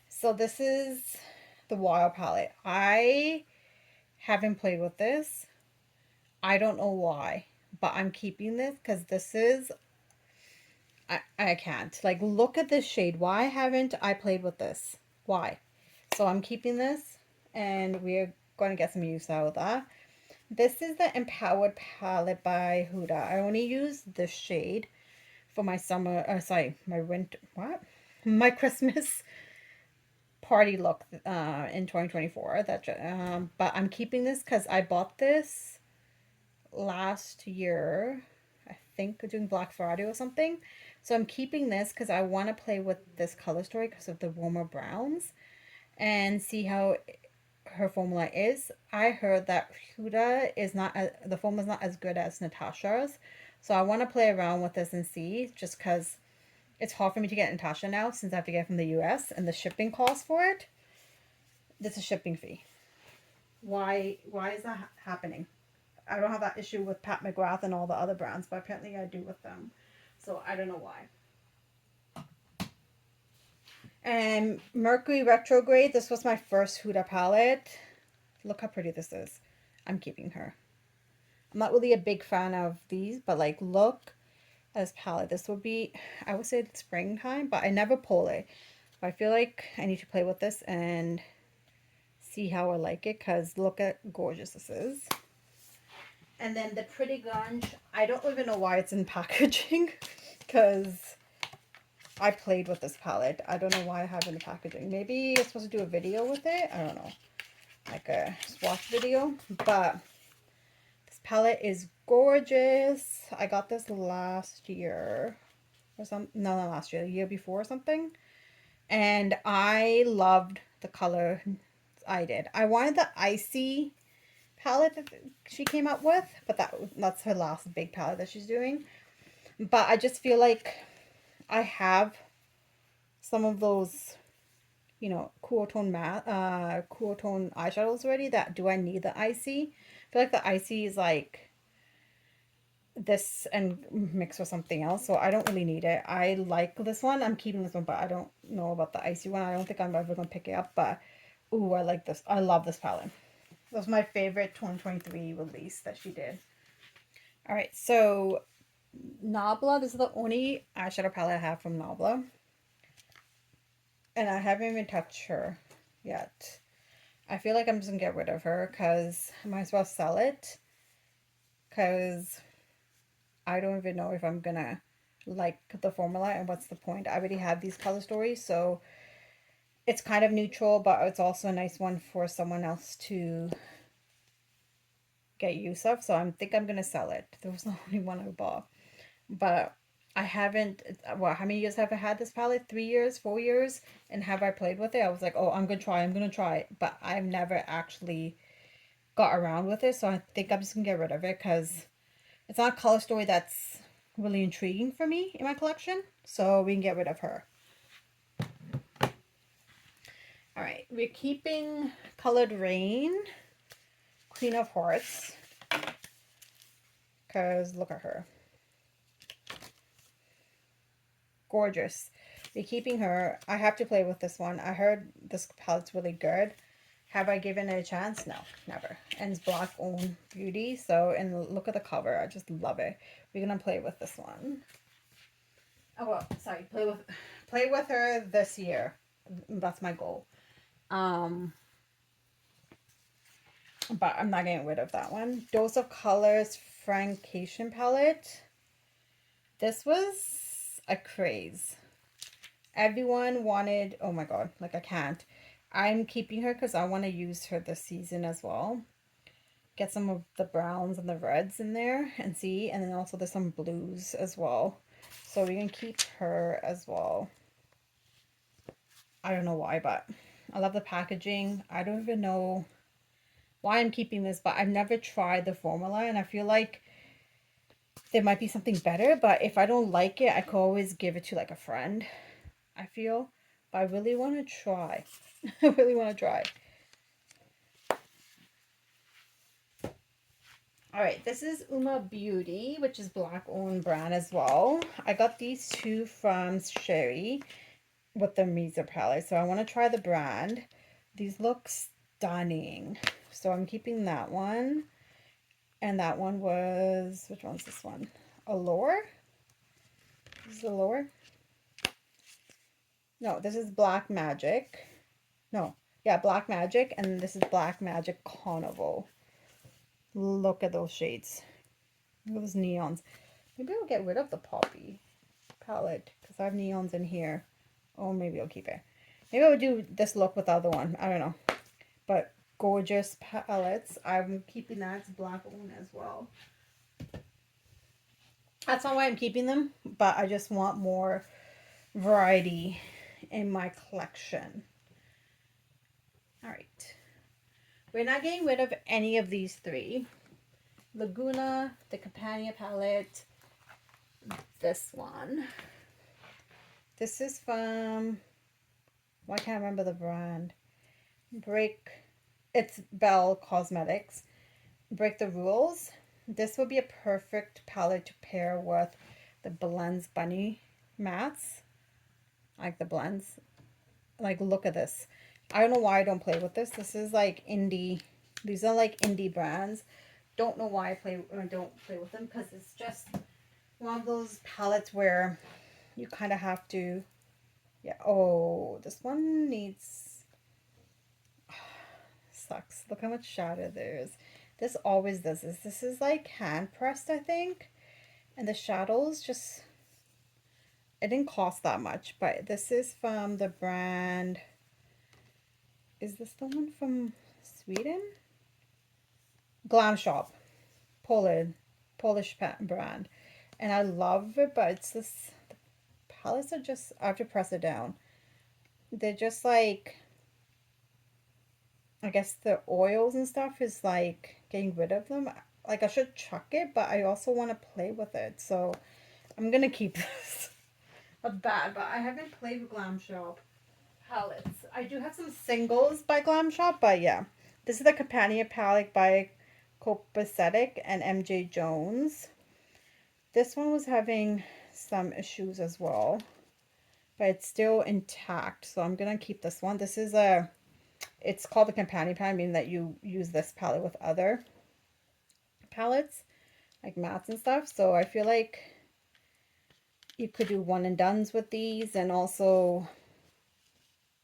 So this is the Wild palette. I haven't played with this. I don't know why, but I'm keeping this because this is, I can't. Like, look at this shade. Why haven't I played with this? Why? So I'm keeping this and we're going to get some use out of that. This is the Empowered palette by Huda. I only use this shade for my summer, my winter, my Christmas party look in 2024. But I'm keeping this because I bought this last year, I think doing Black Friday or something. So I'm keeping this because I want to play with this color story because of the warmer browns and see how her formula is. I heard that Huda is not, the formula is not as good as Natasha's. So I want to play around with this and see, just because it's hard for me to get Natasha now since I have to get it from the US and the shipping cost for it. There's a shipping fee. Why is that happening? I don't have that issue with Pat McGrath and all the other brands, but apparently I do with them. So I don't know why. And Mercury Retrograde. This was my first Huda palette. Look how pretty this is. I'm keeping her. I'm not really a big fan of these, but like, look at this palette. This would be, I would say springtime, but I never pull it. I feel like I need to play with this and see how I like it, because look at gorgeous this is. And then the Pretty Grunge, I don't even know why it's in packaging, because I played with this palette. I don't know why I have it in the packaging. Maybe I'm supposed to do a video with it. I don't know. Like a swatch video. But palette is gorgeous. I got this last year or no, not last year, the year before or something. And I loved the color. I did. I wanted the icy palette that she came up with, but that's her last big palette that she's doing. But I just feel like I have some of those, you know, cool tone eyeshadows already. That do I need the icy? I feel like the icy is like this and mixed with something else, so I don't really need it. I like this one. I'm keeping this one, but I don't know about the icy one. I don't think I'm ever gonna pick it up, but ooh, I like this. I love this palette. That was my favorite 2023 release that she did. All right, so Nabla, this is the only eyeshadow palette I have from Nabla. And I haven't even touched her yet. I feel like I'm just gonna get rid of her because I might as well sell it. Because I don't even know if I'm gonna like the formula and what's the point. I already have these color stories, so it's kind of neutral, but it's also a nice one for someone else to get use of. So I think I'm gonna sell it. There was the only one I bought. But I haven't, well, how many years have I had this palette? 3 years, 4 years? And have I played with it? I was like, oh, I'm going to try it. But I've never actually got around with it. So I think I'm just going to get rid of it because it's not a color story that's really intriguing for me in my collection. So we can get rid of her. All right, we're keeping Colored Rain, Queen of Hearts, because look at her. Gorgeous. We're keeping her. I have to play with this one. I heard this palette's really good. Have I given it a chance? No, never. And it's Black Owned Beauty. So, and look at the cover. I just love it. We're gonna play with this one. Oh well, sorry. Play with her this year. That's my goal. But I'm not getting rid of that one. Dose of Colors Francation palette. This was a craze. Everyone wanted, oh my god, like I can't. I'm keeping her because I want to use her this season as well. Get some of the browns and the reds in there and see. And then also there's some blues as well. So we can keep her as well. I don't know why, but I love the packaging. I don't even know why I'm keeping this, but I've never tried the formula. And I feel like there might be something better. But if I don't like it, I could always give it to like a friend, I feel. But I really want to try. I really want to try. All right, this is Huda Beauty, which is Black owned brand as well. I got these two from Sherry with the Misa palette. So I want to try the brand. These look stunning. So I'm keeping that one. And that one was, which one's this one? Allure? This is Allure? No, this is Black Magic. No, yeah, Black Magic. And this is Black Magic Carnival. Look at those shades. Look at those neons. Maybe I'll get rid of the Poppy palette because I have neons in here. Oh, maybe I'll keep it. Maybe I'll do this look with the other one. I don't know. But gorgeous palettes. I'm keeping that. It's Black owned as well. That's not why I'm keeping them, but I just want more variety in my collection. All right. We're not getting rid of any of these three. Laguna, the Campania palette, this one. This is from, well, I can't remember the brand. It's Belle Cosmetics. Break the Rules. This would be a perfect palette to pair with the Blends Bunny Mattes. I like the blends. Like, look at this. I don't know why I don't play with this. This is like indie. These are like indie brands. Don't know why I don't play with them because it's just one of those palettes where you kind of have to, yeah. Oh, this one needs, sucks. Look how much shadow there is. This always does this. This is like hand pressed, I think, and the shadows just, it didn't cost that much, but this is from the brand, is this the one from Sweden? Glam Shop. Polish brand, and I love it, but it's this, the palettes are just, I have to press it down. They're just like, I guess the oils and stuff is like getting rid of them. Like I should chuck it, but I also want to play with it, so I'm gonna keep this. That's bad, but I haven't played with Glam Shop palettes. I do have some singles by Glam Shop, but yeah. This is the Companion palette by Copacetic and MJ Jones. This one was having some issues as well, but it's still intact, so I'm gonna keep this one. This is a, it's called the Companion palette, meaning that you use this palette with other palettes, like mattes and stuff. So I feel like you could do one and dones with these and also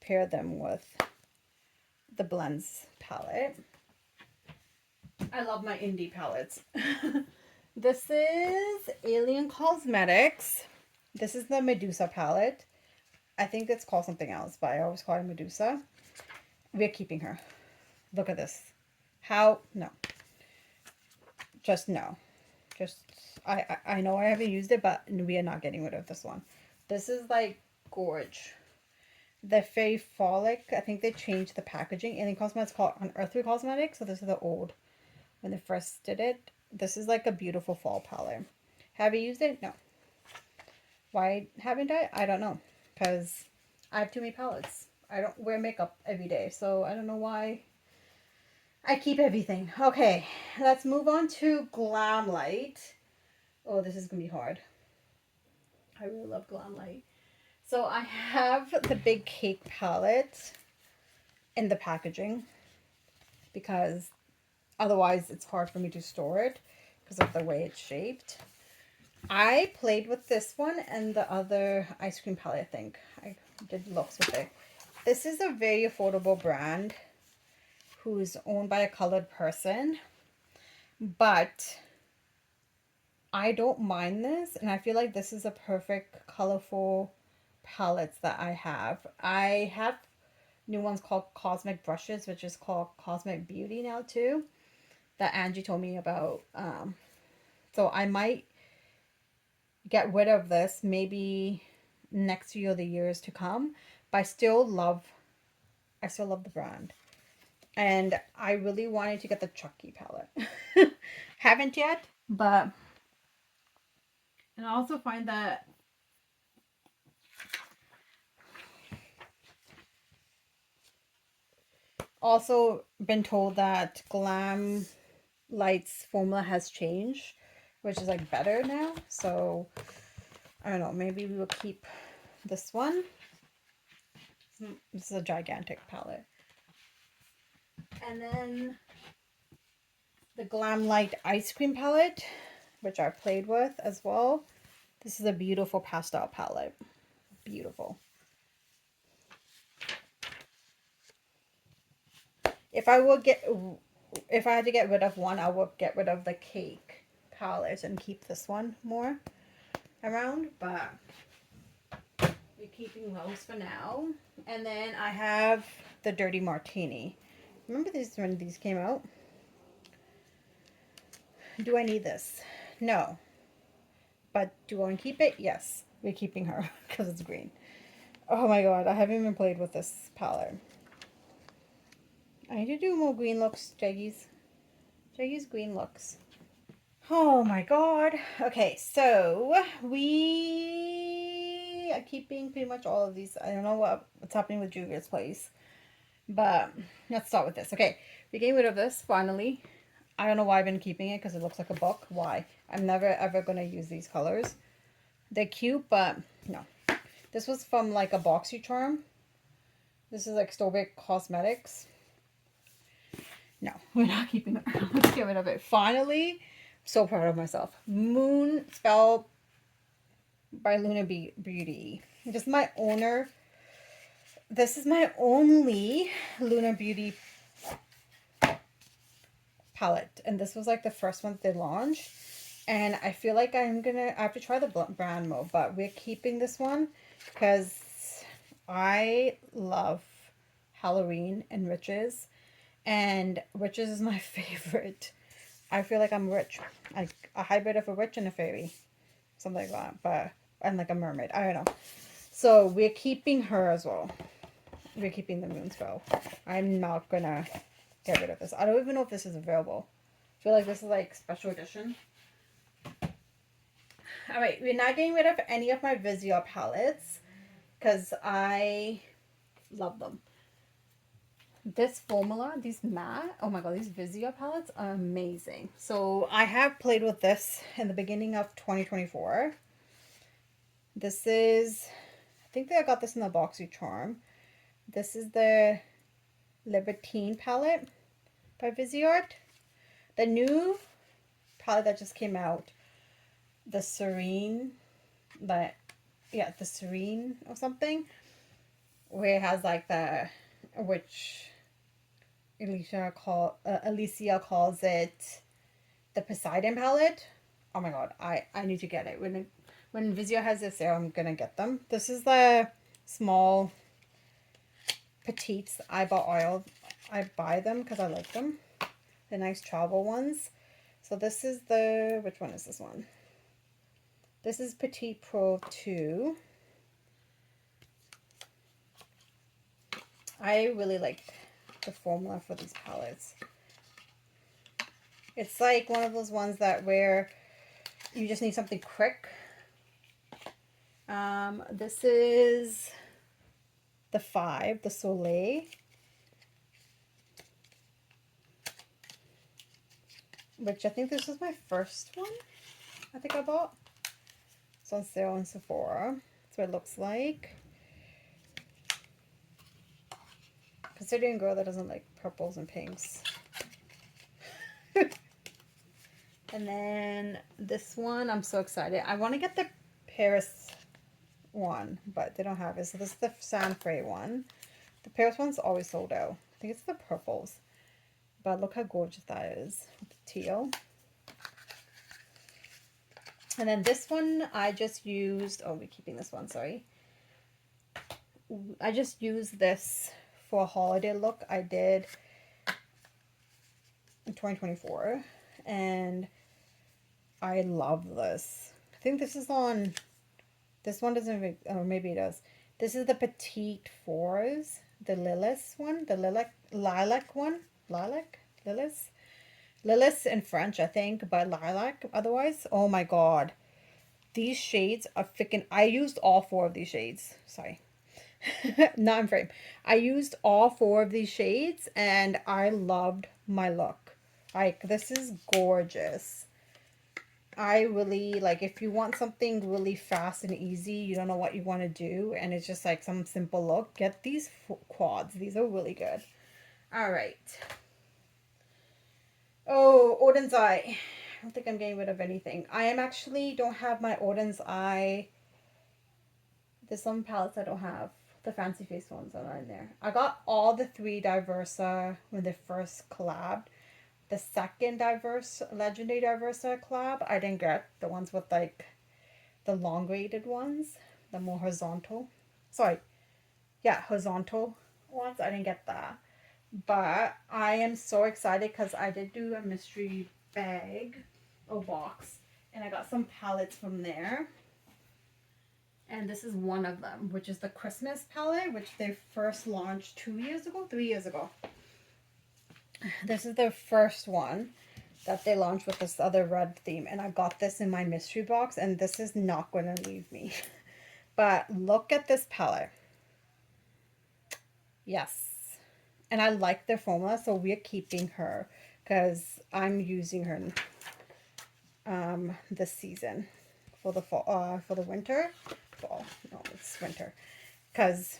pair them with the Blends palette. I love my indie palettes. This is Alien Cosmetics. This is the Medusa palette. I think it's called something else, but I always call it Medusa. We're keeping her. Look at this. How? No. Just no. Just, I know I haven't used it, but we are not getting rid of this one. This is like gorge. The Fairy Frolic, I think they changed the packaging. Alien Cosmetics called Unearthly Cosmetics, so this is the old, when they first did it. This is like a beautiful fall palette. Have you used it? No. Why haven't I? I don't know. Because I have too many palettes. I don't wear makeup every day, so I don't know why I keep everything. Okay, let's move on to Glam Light. Oh, this is going to be hard. I really love Glam Light. So I have the Big Cake palette in the packaging because otherwise it's hard for me to store it because of the way it's shaped. I played with this one and the other ice cream palette, I think. I did looks with it. This is a very affordable brand who's owned by a colored person, but I don't mind this, and I feel like this is a perfect colorful palettes that I have. I have new ones called Cosmic Brushes, which is called Cosmic Beauty now too, that Angie told me about. So I might get rid of this maybe next year or the years to come, but I still love the brand. And I really wanted to get the Chucky palette. Haven't yet, but, and I also find that also been told that Glam Light's formula has changed, which is like better now. So I don't know, maybe we will keep this one. This is a gigantic palette. And then the Glam Light ice cream palette, which I played with as well. This is a beautiful pastel palette. Beautiful. If I had to get rid of one, I would get rid of the cake palette and keep this one more around, but we're keeping those for now. And then I have the Dirty Martini. Remember these when these came out? Do I need this? No. But do I want to keep it? Yes. We're keeping her because it's green. Oh my god, I haven't even played with this palette. I need to do more green looks, Jaggies. Jaggies green looks. Oh my god. Okay, so we are keeping pretty much all of these. I don't know what's happening with Juvia's place, but let's start with this. Okay, we getting rid of this finally. I don't know why I've been keeping it because it looks like a book. Why? I'm never ever going to use these colors. They're cute, but no. This was from like a BoxyCharm. This is like Strawberry Cosmetics. No, we're not keeping it. Let's get rid of it. Finally, so proud of myself. Moon Spell by Luna Beauty. Just my owner. This is my only Luna Beauty palette, and this was like the first one that they launched, and I feel like I have to try the brand mode, but we're keeping this one because I love Halloween and Witches, and Witches is my favorite I feel like I'm rich. Like a hybrid of a witch and a fairy. Something like that. But, and like a mermaid. I don't know. So we're keeping her as well. We're keeping the Moonspell. I'm not gonna get rid of this. I don't even know if this is available. I feel like this is like special edition. Alright, we're not getting rid of any of my Viseart palettes because I love them. This formula, these matte, oh my god, these Viseart palettes are amazing. So I have played with this in the beginning of 2024. This is, I think that I got this in the Boxy Charm. This is the Libertine palette by Viseart. The new palette that just came out, the Serene, but yeah, the Serene or something, where it has like the, which Alicia calls it the Poseidon palette. Oh my god, I need to get it. When Viseart has this sale, I'm gonna get them. This is the small petites. I buy them because I like them. The nice travel ones. So this is the, which one is this one? This is Petite Pro 2. I really like the formula for these palettes. It's like one of those ones that where you just need something quick. This is the 5, the Soleil. Which I think this was my first one I think I bought. It's on sale in Sephora. That's what it looks like. Considering a girl that doesn't like purples and pinks. And then this one, I'm so excited. I want to get the Paris one, but they don't have it. So this is the Sanfray one. The Paris one's always sold out. I think it's the purples. But look how gorgeous that is. With the teal. And then this one, I just used... Oh, we're keeping this one, sorry. I just used this for a holiday look I did in 2024. And I love this. I think this is on... This one doesn't even... Oh, maybe it does. This is the Petite Fours. The Lilith one. The lilac one. Lilith in French, I think, but lilac otherwise. Oh my god. These shades are freaking... I used all 4 of these shades. Sorry. Not in frame. I used all 4 of these shades and I loved my look. Like, this is gorgeous. I really, like, if you want something really fast and easy, you don't know what you want to do, and it's just like some simple look, get these quads. These are really good. Alright. Oh, Odin's Eye. I don't think I'm getting rid of anything. I am actually don't have my Odin's Eye. There's some palettes I don't have. The fancy face ones are not in there. I got all the 3 Diversa when they first collabed. The second Legendary Diversa collab, I didn't get. The ones with like the long-graded ones. The more horizontal. Sorry. Yeah, horizontal ones. I didn't get that. But I am so excited because I did do a mystery bag or box. And I got some palettes from there. And this is one of them, which is the Christmas palette, which they first launched 3 years ago. This is their first one that they launched with this other red theme. And I got this in my mystery box, and this is not going to leave me. But look at this palette. Yes. And I like their formula, so we're keeping her because I'm using her this season for the fall, for the winter. Fall, no, it's winter. Because,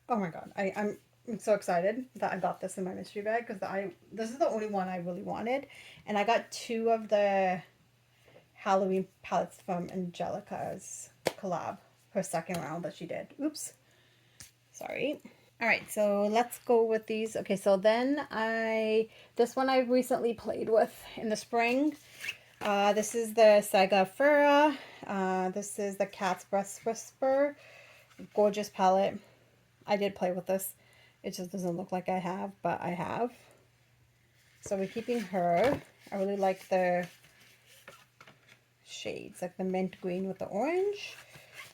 oh my god, I'm so excited that I got this in my mystery bag because this is the only one I really wanted, and I got 2 of the Halloween palettes from Angelica's collab, her second round that she did. Oops, sorry. All right, so let's go with these. Okay, so then this one I recently played with in the spring. This is the Saga Fura. This is the Cat's Breast Whisper. Gorgeous palette. I did play with this. It just doesn't look like I have, but I have. So we're keeping her. I really like the shades, like the mint green with the orange,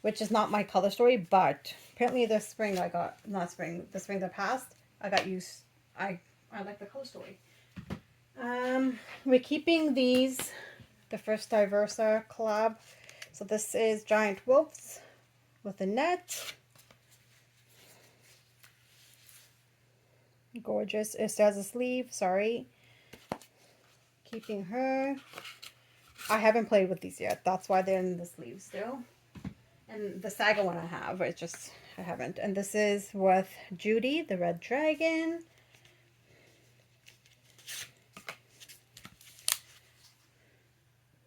which is not my color story, but apparently this spring I got, not spring, the spring that passed, I got used, I like the color story. We're keeping these, the first Diversa collab. So this is Giant Wolves with a net. Gorgeous. It still has a sleeve, sorry. Keeping her. I haven't played with these yet. That's why they're in the sleeve still. And the Saga one I have, it's just, I haven't. And this is with Judy, the Red Dragon.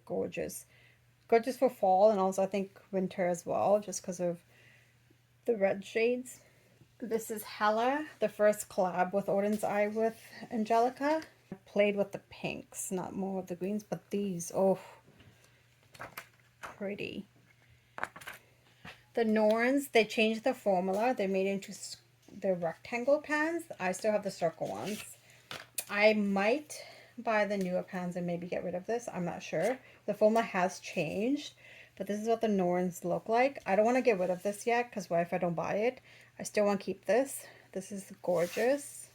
Gorgeous. Gorgeous for fall and also I think winter as well, just because of the red shades. This is Hella, the first collab with Odin's Eye with Angelica. I played with the pinks, not more of the greens, but these, oh, pretty. The Norns, they changed the formula. They made it into the rectangle pans. I still have the circle ones. I might buy the newer pans and maybe get rid of this. I'm not sure. The formula has changed, but this is what the Norns look like. I don't want to get rid of this yet because what if I don't buy it? I still want to keep this. This is gorgeous.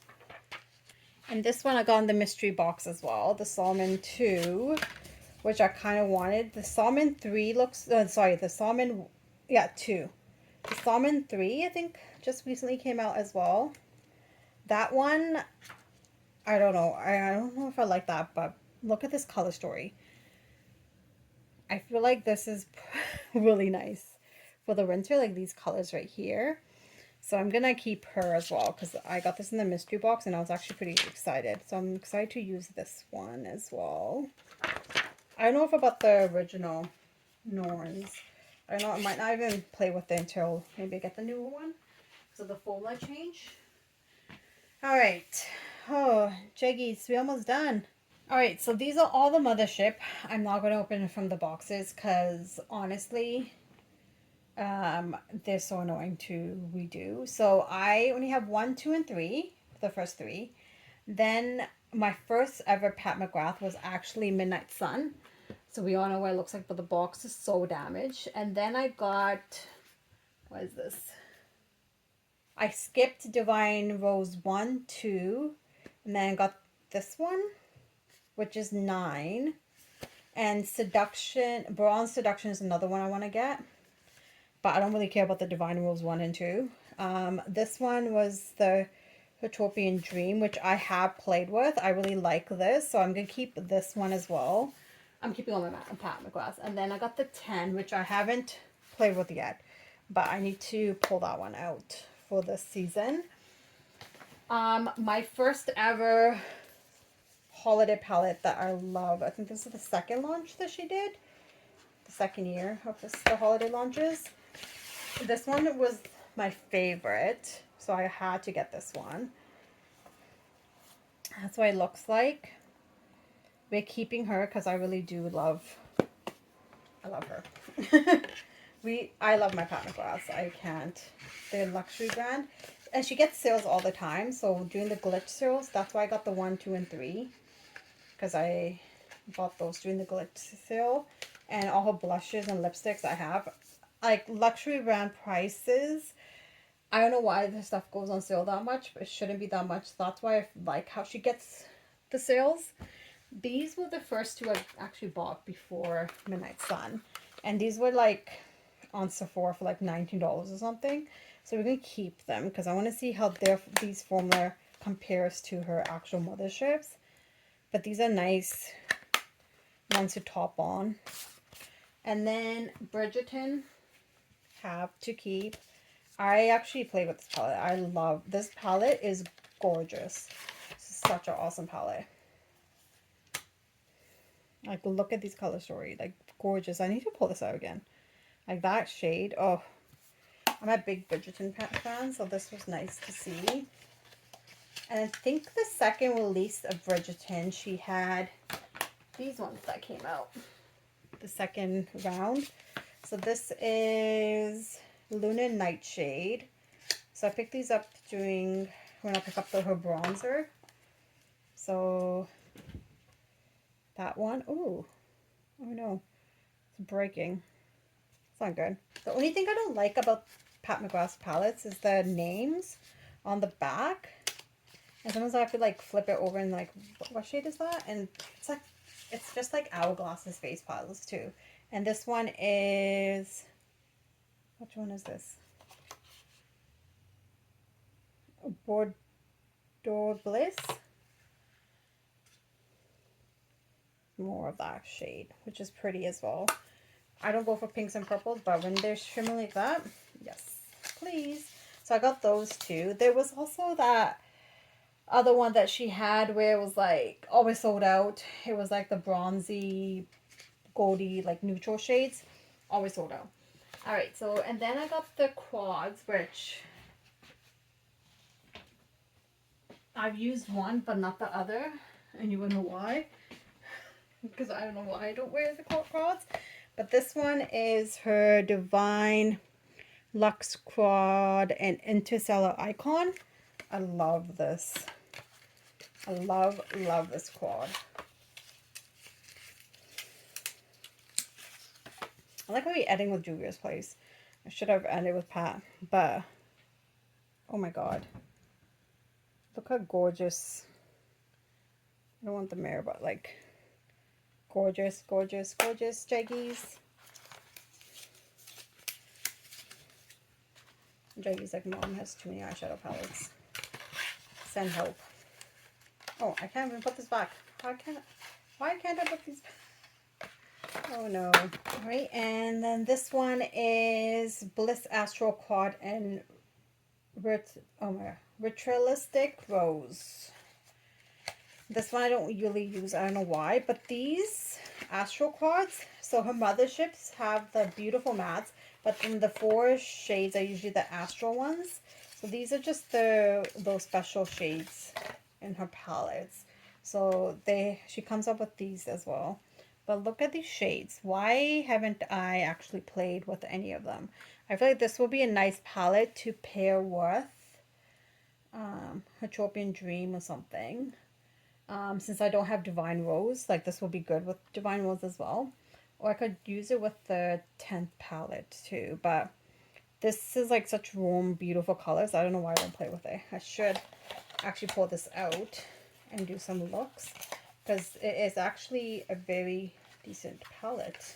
And this one I got in the mystery box as well. The Salmon 2, which I kind of wanted. The Salmon 3 looks, sorry, the Salmon, yeah, 2. The Salmon 3, I think, just recently came out as well. That one, I don't know. I don't know if I like that, but look at this color story. I feel like this is really nice for the winter, like these colors right here. So I'm going to keep her as well because I got this in the mystery box and I was actually pretty excited. So I'm excited to use this one as well. I don't know if about the original Norns. I don't know. I might not even play with it until maybe I get the newer one. So the formula change. All right. Oh, Jeggies, we're almost done. All right. So these are all the mothership. I'm not going to open it from the boxes because honestly, they're so annoying to redo. So I only have 1, 2, and 3, the first 3. Then my first ever Pat McGrath was actually Midnight Sun. So we all know what it looks like, but the box is so damaged. And then I got, what is this? I skipped Divine Rose 1, 2, and then I got this one, which is 9. And Seduction, Bronze Seduction is another one I want to get. But I don't really care about the Divine Rose 1 and 2. This one was the Utopian Dream, which I have played with. I really like this, so I'm going to keep this one as well. I'm keeping all my Pat McGrath. And then I got the 10, which I haven't played with yet. But I need to pull that one out for this season. My first ever holiday palette that I love. I think this is the second launch that she did. The second year of the holiday launches. This one was my favorite, so I had to get this one. That's what it looks like. We're keeping her because I really do love, I love her. I love my Pat McGraths. I can't. They're a luxury brand. And she gets sales all the time. So during the glitch sales, that's why I got the 1, 2, and 3. Because I bought those during the glitch sale. And all her blushes and lipsticks I have. Like luxury brand prices. I don't know why this stuff goes on sale that much. But it shouldn't be that much. That's why I like how she gets the sales. These were the first 2 I actually bought before Midnight Sun. And these were like on Sephora for like $19 or something. So we're going to keep them because I want to see how these formula compares to her actual motherships. But these are nice ones to top on. And then Bridgerton, have to keep. I actually play with this palette. I love this palette. Is gorgeous. This is such an awesome palette. Like, look at these color story. Like, gorgeous. I need to pull this out again. Like, that shade. Oh, I'm a big Bridgerton fan, so this was nice to see. And I think the second release of Bridgerton, she had these ones that came out. The second round. So this is Luna Nightshade. So I picked these up when I picked up her bronzer. So That one. Ooh. Oh no. It's breaking. It's not good. The only thing I don't like about Pat McGrath's palettes is the names on the back. And sometimes I have to like flip it over and like, what shade is that? And it's like, it's just like Hourglass's face palettes too. And this one is, which one is this? Bordeaux Bliss. More of that shade, which is pretty as well. I don't go for pinks and purples, but when they're shimmering like that, yes, please. So I got those two. There was also that other one that she had where it was like always sold out. It was like the bronzy, goldy, like neutral shades. Always sold out. All right, so, and then I got the quads, which I've used one, but not the other. And you wanna know why? Because I don't know why I don't wear the quads. But this one is her Divine Luxe Quad and Interstellar Icon. I love this. I love this quad. I like how we're ending with Juvia's place. I should have ended with Pat, but oh my god. Look how gorgeous. I don't want the mirror, but like gorgeous, gorgeous, gorgeous jaggies. Jaggies like, mom has too many eyeshadow palettes. Send help. Oh, I can't even put this back. Why can't I put these back? Oh no. Alright, and then this one is Bliss Astral Quad and Ritualistic Rose. This one I don't really use. I don't know why, but these Astral Quads, so her motherships have the beautiful mattes, but then the 4 shades are usually the Astral ones. So these are just those special shades in her palettes. So she comes up with these as well. But look at these shades. Why haven't I actually played with any of them? I feel like this will be a nice palette to pair with Utopian Dream or something. Since I don't have Divine Rose, like this will be good with Divine Rose as well. Or I could use it with the 10th palette too. But this is like such warm, beautiful colors. I don't know why I don't play with it. I should actually pull this out and do some looks. Because it is actually a very decent palette.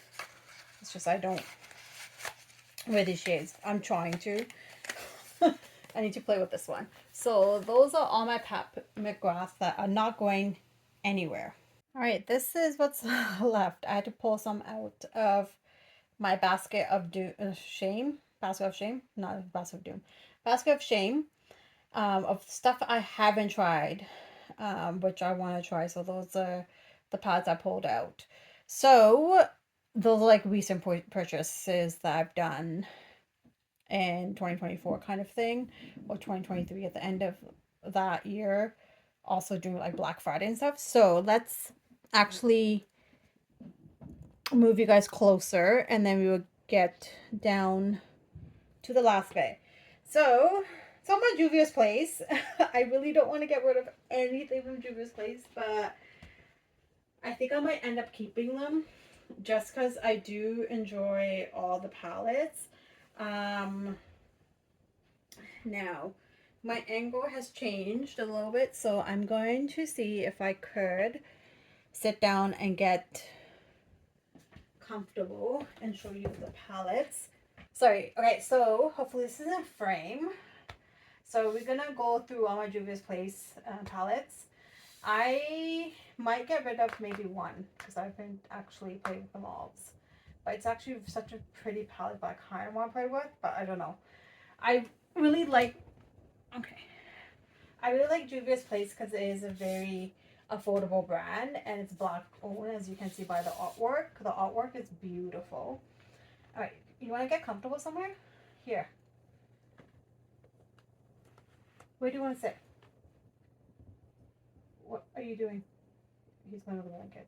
It's just I don't wear these shades. I'm trying to. I need to play with this one. So those are all my Pat McGrath that are not going anywhere. All right, this is what's left. I had to pull some out of my basket of shame. Basket of shame? Not basket of doom. Basket of shame of stuff I haven't tried, which I want to try. So those are the pads I pulled out. So those are like recent purchases that I've done in 2024 kind of thing, or 2023 at the end of that year, also doing like Black Friday and stuff. So let's actually move you guys closer and then we will get down to the last bit. So it's on my Juvia's place. I really don't want to get rid of anything from Juvia's place, but I think I might end up keeping them just because I do enjoy all the palettes. Now my angle has changed a little bit, so I'm going to see if I could sit down and get comfortable and show you the palettes. Sorry. Okay, so hopefully this is in frame. So we're gonna go through all my Juvia's Place palettes. I might get rid of maybe one because I've been actually playing with them all. But it's actually such a pretty palette that I kind of want to play with, but I don't know. I really like Juvia's Place because it is a very affordable brand and it's Black owned, as you can see by the artwork. The artwork is beautiful. All right, you want to get comfortable somewhere? Here. Where do you want to sit? What are you doing? He's going to the blanket.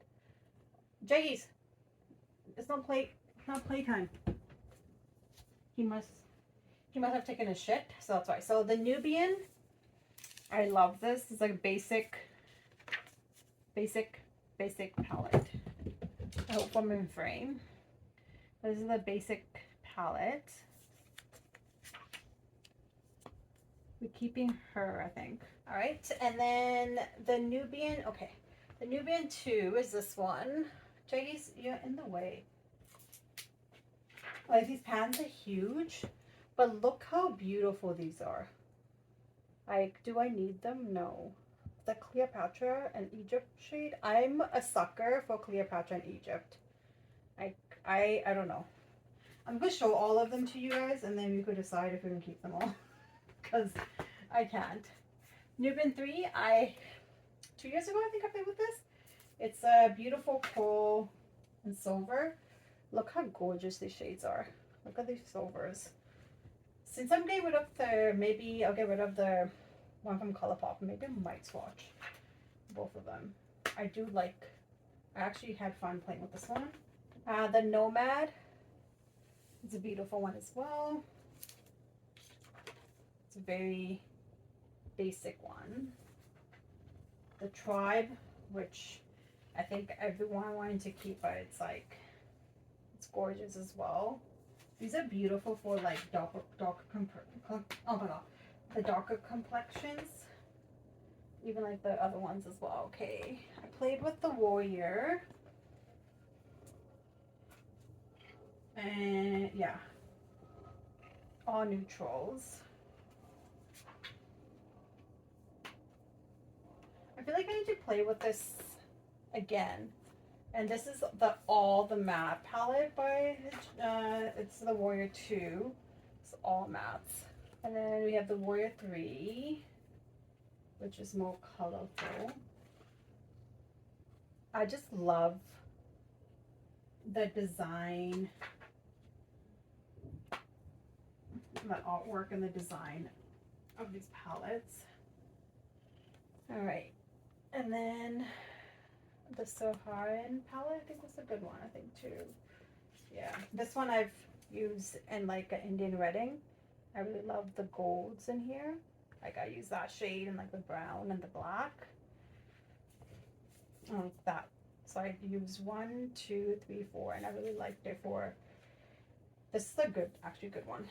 Jaggies, it's not playtime. He must have taken a shit, so that's why. So the Nubian, I love this. It's like a basic palette. Hope Woman Frame. This is the basic palette. We're keeping her, I think. All right, and then the Nubian, okay. The Nubian 2 is this one. Jaggy's, you're in the way. Like, these pans are huge, but look how beautiful these are. Like, do I need them? No. The Cleopatra and Egypt shade. I'm a sucker for Cleopatra and Egypt. I don't know. I'm gonna show all of them to you guys, and then you could decide if you can keep them all, because I can't. Nubian 3, 2 years ago I think I played with this. It's a beautiful coral and silver. Look how gorgeous these shades are. Look at these silvers. Since I'm getting rid of the, maybe I'll get rid of the one from Colourpop. Maybe I might swatch both of them. I actually had fun playing with this one. The Nomad. It's a beautiful one as well. It's a very basic one. The Tribe, which I think everyone wanted to keep, but it's like, it's gorgeous as well. These are beautiful for like darker oh my god, the darker complexions. Even like the other ones as well. Okay, I played with the Warrior. And yeah, all neutrals. I feel like I need to play with this again. And this is all the matte palette by it's the Warrior 2. It's all mattes. And then we have the Warrior 3, which is more colorful. I just love the design, the artwork and the design of these palettes. All right, and then the Saharan palette, I think was a good one, I think too. Yeah, this one I've used in like an Indian wedding. I really love the golds in here. Like I use that shade and like the brown and the black. Like that. So I use 1, 2, 3, 4, and I really liked it for. This is a good, actually good one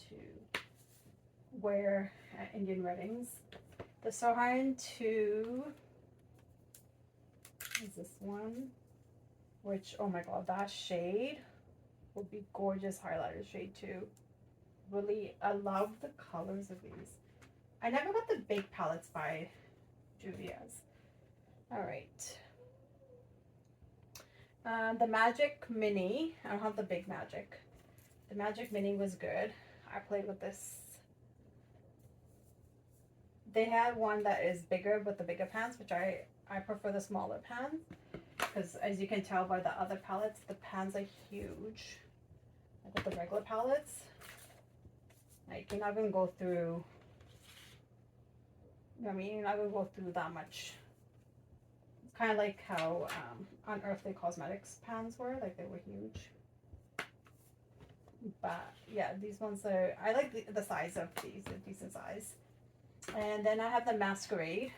to wear at Indian weddings. The Saharan 2 is this one, which, oh my god, that shade will be gorgeous highlighter shade too. Really, I love the colors of these. I never got the big palettes by Juvia's. All right. The Magic Mini. I don't have the big Magic. The Magic Mini was good. I played with this. They had one that is bigger with the bigger pans, which I prefer the smaller pans. Because as you can tell by the other palettes, the pans are huge. Like with the regular palettes. Like you're not going to go through, I mean, you're not going to go through that much. It's kind of like how Unearthly Cosmetics pans were, like they were huge. But yeah, these ones are, I like the size of these, a decent size. And then I have the Masquerade.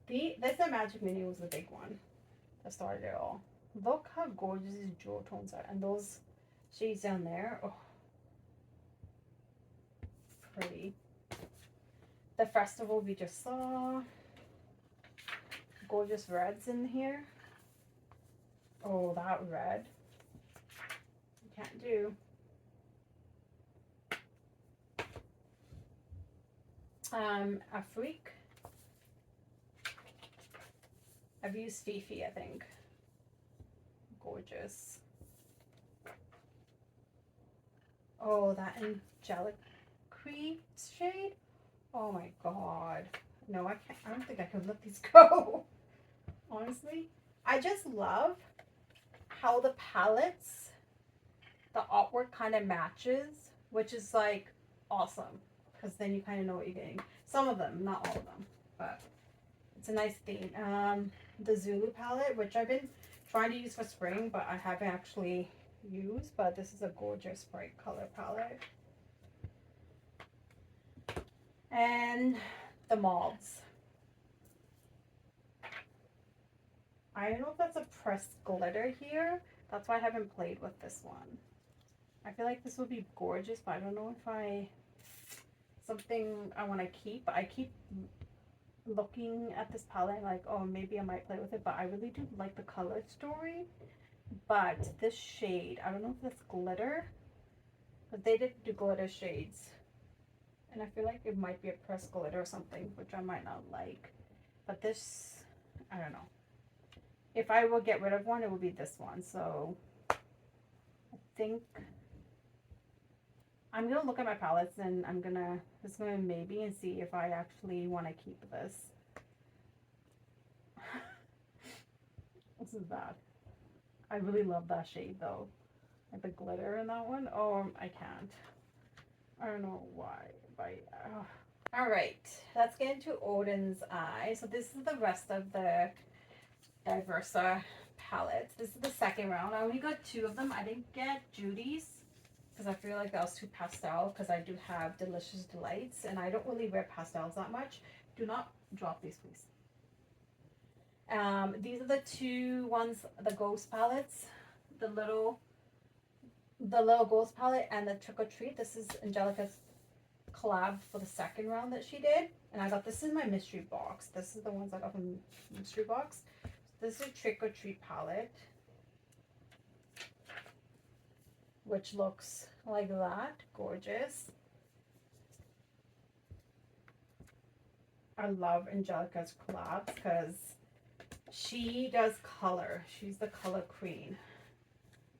This the Magic Mini was the big one that started it all. Look how gorgeous these jewel tones are. And those shades down there, oh, pretty. The Festival we just saw. Gorgeous reds in here. Oh, that red. You can't do. Afrique. I've used Fifi, I think. Gorgeous. Oh, that angelic cream shade. Oh my god. No, I can't. I don't think I could let these go. Honestly, I just love how the palettes, the artwork kind of matches, which is like awesome. Because then you kind of know what you're getting. Some of them, not all of them, but it's a nice theme. The Zulu palette, which I've been trying to use for spring, but I haven't actually used. But this is a gorgeous bright color palette. And the mauves. I don't know if that's a pressed glitter here. That's why I haven't played with this one. I feel like this would be gorgeous, but I don't know if something I want to keep. I keep looking at this palette like, oh, maybe I might play with it, but I really do like the color story. But this shade, I don't know if that's glitter, but they did do glitter shades. And I feel like it might be a pressed glitter or something, which I might not like. But this, I don't know. If I will get rid of one, it would be this one. So I think I'm gonna look at my palettes and I'm gonna just gonna maybe and see if I actually want to keep this. This is bad. I really love that shade though. Like the glitter in that one. Oh, I can't. I don't know why. But all right, let's get into Odin's Eye. So this is the rest of the Diversa palettes. This is the second round. I only got 2 of them. I didn't get Judy's because I feel like that was too pastel, because I do have Delicious Delights and I don't really wear pastels that much. Do not drop these, please. These are the 2 ones, the Ghost palettes, the little Ghost palette and the Trick or Treat. This is Angelica's collab for the second round that she did, and I got this in my mystery box. This is the ones I got from mystery box. This is a Trick or Treat palette, which looks like that. Gorgeous. I love Angelica's collabs because she does color. She's the color queen.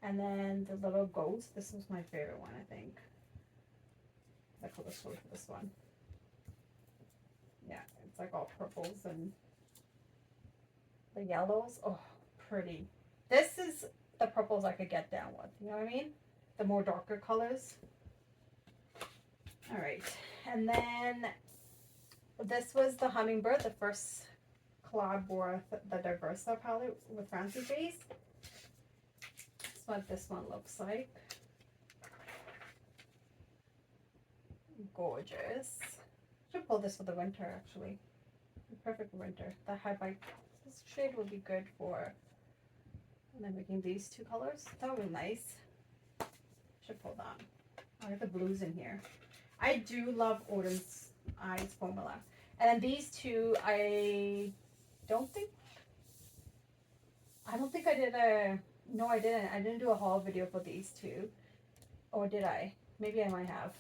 And then the little ghost. This was my favorite one, I think. The color story for this one. Yeah, it's like all purples and the yellows. Oh, pretty. This is the purples I could get down with. You know what I mean? The more darker colors. All right. And then this was the Hummingbird, the first collab with the Diversa palette with Fancy Face. That's what this one looks like. Gorgeous. Should pull this for the winter, actually. Perfect for winter. The highlight, this shade would be good for, and then making these 2 colors. That would be nice. Should pull that. I like the blues in here. I do love Odin's Eyes formula. And then these 2, I don't think I did a, no I didn't. I didn't do a haul video for these 2. Or did I? Maybe I might have.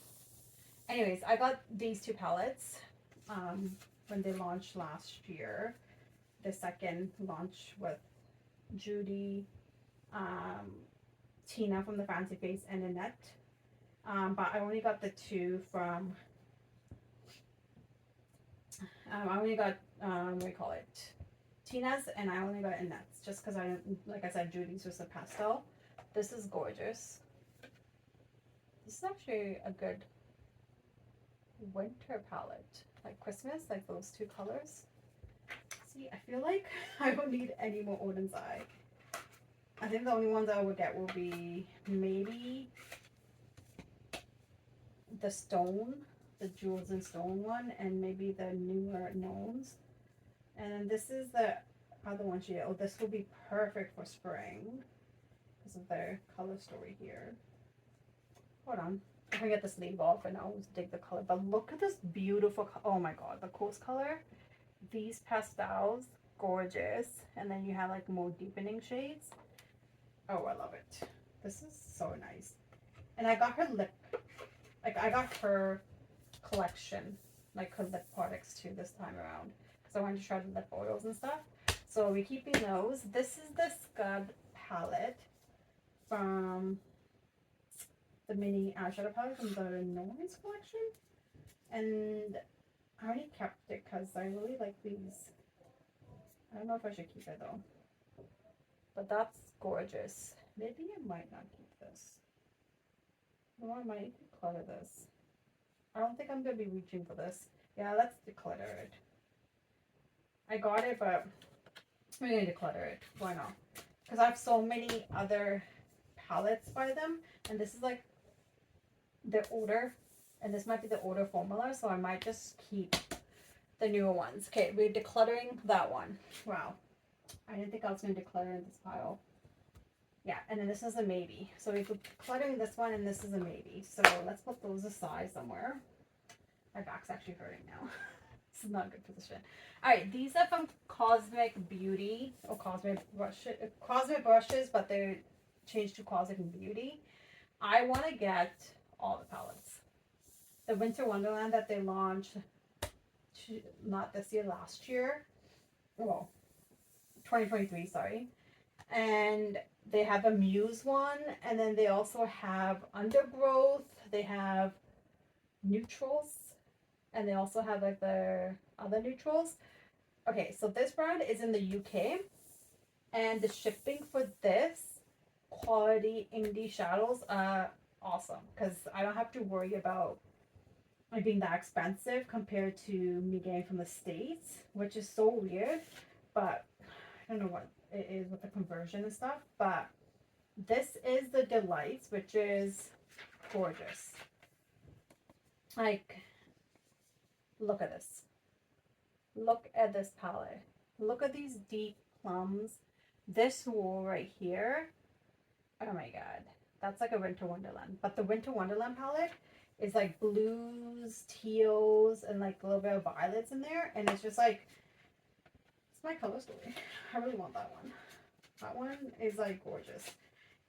Anyways, I got these 2 palettes when they launched last year. The second launch with Judy, Tina from the Fancy Face, and Annette. But I only got the 2 from, I only got, what do you call it? Tina's, and I only got Annette's just because I don't, like I said, Judy's was a pastel. This is gorgeous. This is actually a good winter palette, like Christmas, like those 2 colors. See, I feel like I don't need any more Odin's Eye. I think the only ones I would get will be maybe the stone, the jewels and stone one, and maybe the newer gnomes. And then this is the other one she did. Oh, this will be perfect for spring because of their color story here. Hold on. I can get the sleeve off and I'll dig the color. But look at this beautiful, oh my god, the coast color. These pastels, gorgeous. And then you have like more deepening shades. Oh, I love it. This is so nice. And I got her lip, like I got her collection, like her lip products too this time around. Because I wanted to try the lip oils and stuff. So we're keeping those. This is the Scud palette from the mini eyeshadow palette from the Noise collection, and I already kept it because I really like these. I don't know if I should keep it though, but that's gorgeous. Maybe I might not keep this. No, I might declutter this. I don't think I'm gonna be reaching for this. Yeah, let's declutter it. I got it, but I'm gonna declutter it. Why not? Because I have so many other palettes by them, and this is like the older, and this might be the older formula, so I might just keep the newer ones. Okay, we're decluttering that one. Wow. I didn't think I was going to declutter in this pile. Yeah, and then this is a maybe. So we could cluttering this one, and this is a maybe. So let's put those aside somewhere. My back's actually hurting now. This is not a good position. All right, these are from Cosmic Beauty or Cosmic brushes, but they're changed to Cosmic Beauty. I want to get all the palettes. The Winter Wonderland that they launched, not this year, last year. Well, 2023, sorry. And they have a Muse one, and then they also have Undergrowth. They have neutrals, and they also have like their other neutrals. Okay, so this brand is in the UK, and the shipping for this quality indie shadows are awesome because I don't have to worry about it being that expensive compared to me getting from the States, which is so weird. But I don't know what it is with the conversion and stuff. But this is the Delights, which is gorgeous. Like, look at this. Look at this palette. Look at these deep plums. This wool right here. Oh my god. That's like a Winter Wonderland. But the Winter Wonderland palette is like blues, teals, and like a little bit of violets in there. And it's just like, it's my color story. I really want that one. That one is like gorgeous.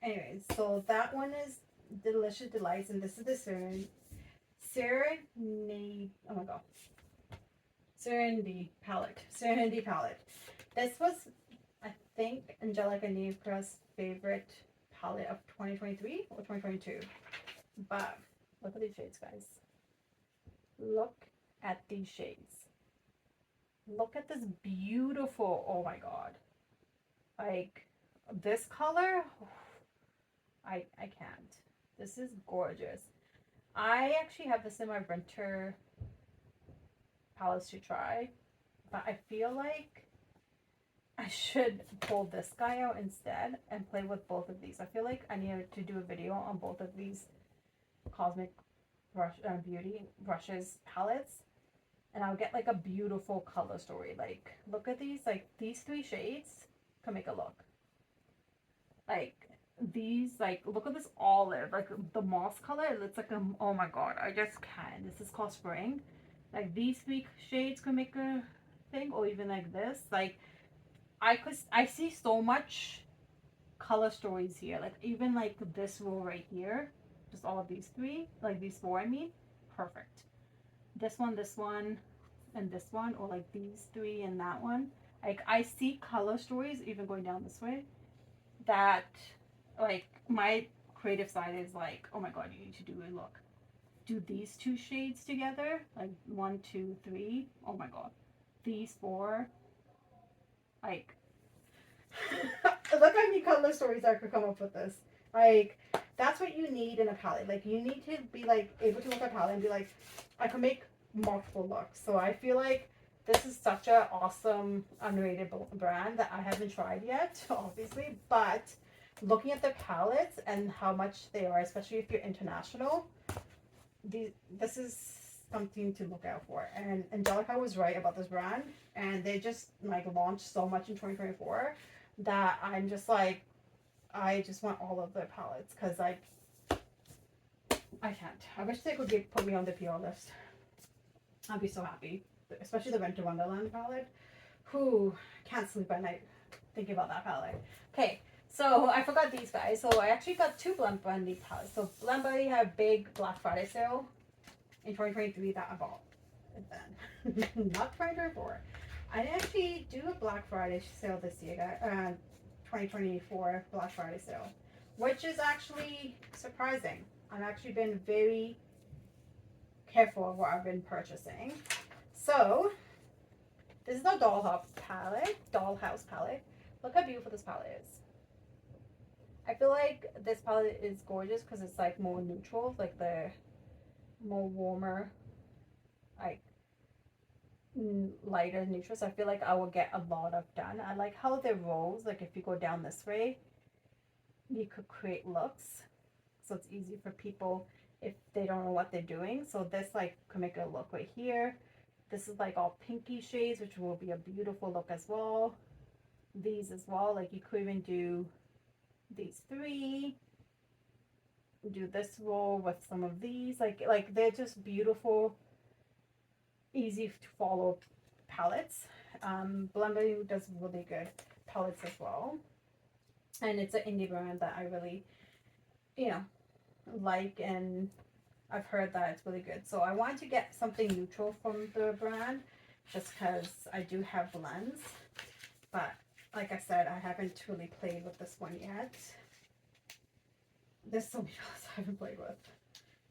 Anyways, so that one is Delicious Delights. And this is the oh my god. Serenity palette. This was, I think, Angelica Nivka's favorite palette of 2023 or 2022. But look at these shades, guys. Look at these shades. Look at this beautiful, oh my god. Like, this color, I can't. This is gorgeous. I actually have this in my winter palettes to try, but I feel like I should pull this guy out instead and play with both of these. I feel like I need to do a video on both of these Cosmic Beauty brushes palettes, and I'll get like a beautiful color story. Like, look at these, like these three shades can make a look. Like these, like, look at this olive, like the moss color. It looks like a, oh my god, I just can't. This is called Spring. Like these three shades could make a thing, or even like this. Like I see so much color stories here. Like even like this row right here, just all of these three, like these four, I mean, perfect. This one, and this one, or like these three and that one. Like I see color stories even going down this way that, like, my creative side is like, oh my god, you need to do a look. Do these two shades together, like 1, 2, 3. Oh my god, these four, like look how many color stories I could come up with this. Like, that's what you need in a palette. Like, you need to be like able to look at a palette and be like, I can make multiple looks. So I feel like this is such an awesome underrated brand that I haven't tried yet, obviously, but looking at the palettes and how much they are, especially if you're international, this is something to look out for. And Angelica was right about this brand, and they just like launched so much in 2024 that I'm just like, I just want all of their palettes because I can't. I wish they could put me on the PR list. I'd be so happy, especially the Winter Wonderland palette. Who can't sleep at night thinking about that palette. Okay, so I forgot these guys. So I actually got two Blend Bundy palettes. So Blend Bundy had a big Black Friday sale in 2023 that I bought then. Not 2024. I didn't actually do a Black Friday sale this year, 2024 Black Friday sale, which is actually surprising. I've actually been very careful of what I've been purchasing. So this is the Dollhouse palette. Look how beautiful this palette is. I feel like this palette is gorgeous because it's like more neutral, like the more warmer, like lighter neutrals. I feel like I will get a lot of done. I like how the rows, like if you go down this way, you could create looks, so it's easy for people if they don't know what they're doing. So this like can make a look right here. This is like all pinky shades, which will be a beautiful look as well. these as well. Like you could even do these three, do this roll with some of these. Like they're just beautiful, easy to follow palettes. Beverly does really good palettes as well, and it's an indie brand that I really, you know, like, and I've heard that it's really good. So I wanted to get something neutral from the brand, just because I do have blends, but like I said, I haven't really played with this one yet. There's so many colors I haven't played with.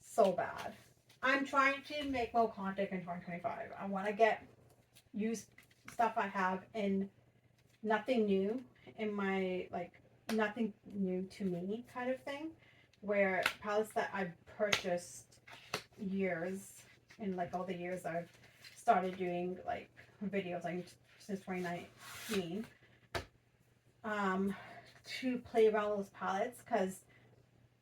So bad. I'm trying to make more content in 2025. I want to use stuff I have in nothing new in my, like, nothing new to me kind of thing, where palettes that I've purchased years, in like all the years I've started doing like videos, like since 2019, to play around with those palettes, because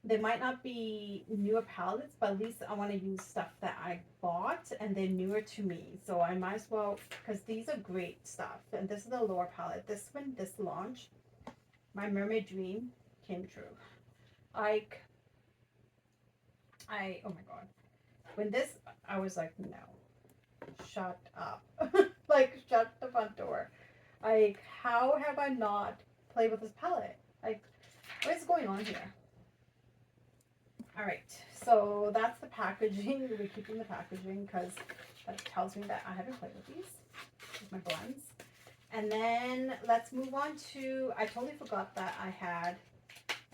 they might not be newer palettes, but at least I want to use stuff that I bought and they're newer to me. So I might as well, because these are great stuff. And this is the lower palette. This one, this launch, my mermaid dream came true. Like, oh my God. When this, I was like, no, shut up. Like, shut the front door. Like, how have I not played with this palette? Like, what is going on here? All right, so that's the packaging. We're keeping the packaging because that tells me that I haven't played with these, with my blends. And then let's move on to, I totally forgot that I had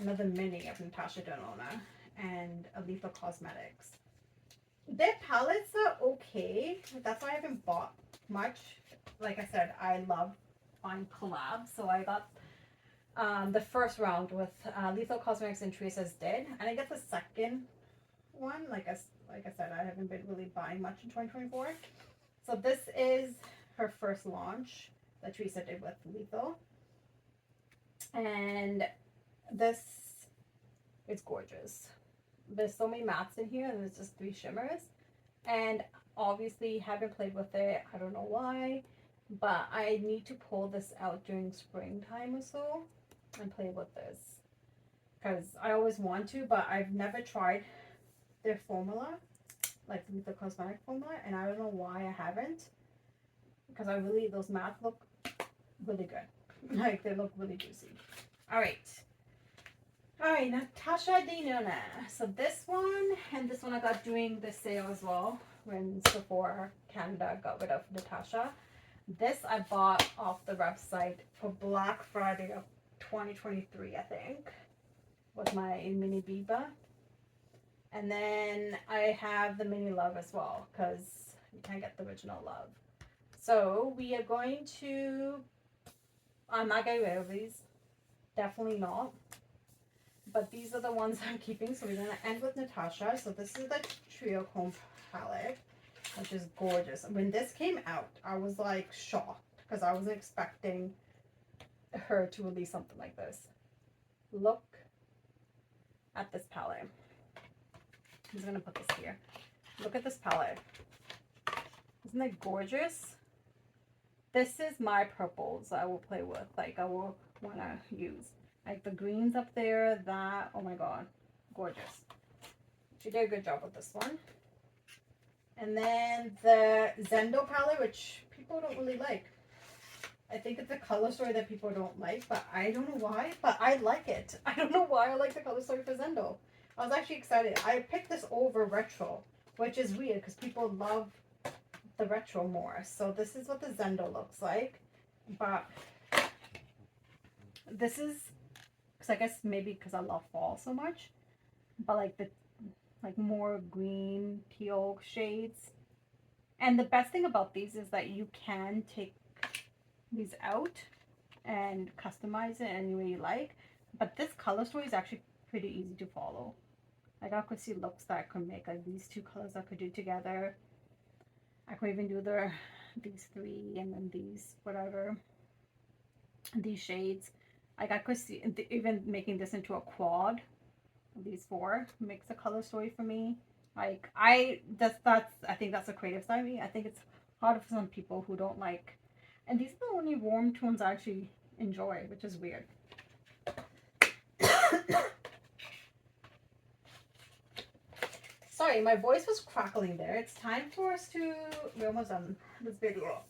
another mini of Natasha Denona and Aletha Cosmetics. Their palettes are okay. That's why I haven't bought much. Like I said, I love buying collabs, so I got the first round with Lethal Cosmetics and Teresa's Did, and I get the second one. Like I said, I haven't been really buying much in 2024. So this is her first launch that Teresa did with Lethal, and this is gorgeous. There's so many mattes in here, and there's just 3 shimmers, and obviously haven't played with it. I don't know why, but I need to pull this out during springtime or so and play with this, because I always want to, but I've never tried their formula, like the cosmetic formula, and I don't know why I haven't, because those mattes look really good. Like, they look really juicy. All right, Natasha Denona. So this one and this one I got during the sale as well, when Sephora Canada got rid of Natasha. This I bought off the website for Black Friday of 2023, I think, was my mini Biba. And then I have the mini Love as well, because you can't get the original Love. So we are going to, I'm not getting rid of these, definitely not, but these are the ones I'm keeping. So we're going to end with Natasha. So this is the Trio Comb palette, which is gorgeous. When this came out, I was like shocked, because I wasn't expecting her to release something like this. Look at this palette. I'm just gonna put this here. Look at this palette. Isn't it gorgeous? This is my purples I will play with. Like, I will want to use like the greens up there. That, oh my God, gorgeous. She did a good job with this one. And then the Zendo palette, which people don't really like. I think it's a color story that people don't like, but I don't know why, but I like it. I don't know why I like the color story for Zendo. I was actually excited. I picked this over retro, which is weird because people love the retro more. So this is what the Zendo looks like. But this is, because I guess maybe because I love fall so much, but like the more green teal shades. And the best thing about these is that you can take these out and customize it any way you like, but this color story is actually pretty easy to follow. Like, I could see looks that I could make, like these 2 colors I could do together. I could even do these 3 and then these whatever, these shades. Like, I could see even making this into a quad. These 4 makes a color story for me. Like, I think that's a creative side of me. I think it's hard for some people who don't like. And these are the only warm tones I actually enjoy, which is weird. Sorry, my voice was crackling there. It's time for us to... We're almost done this video.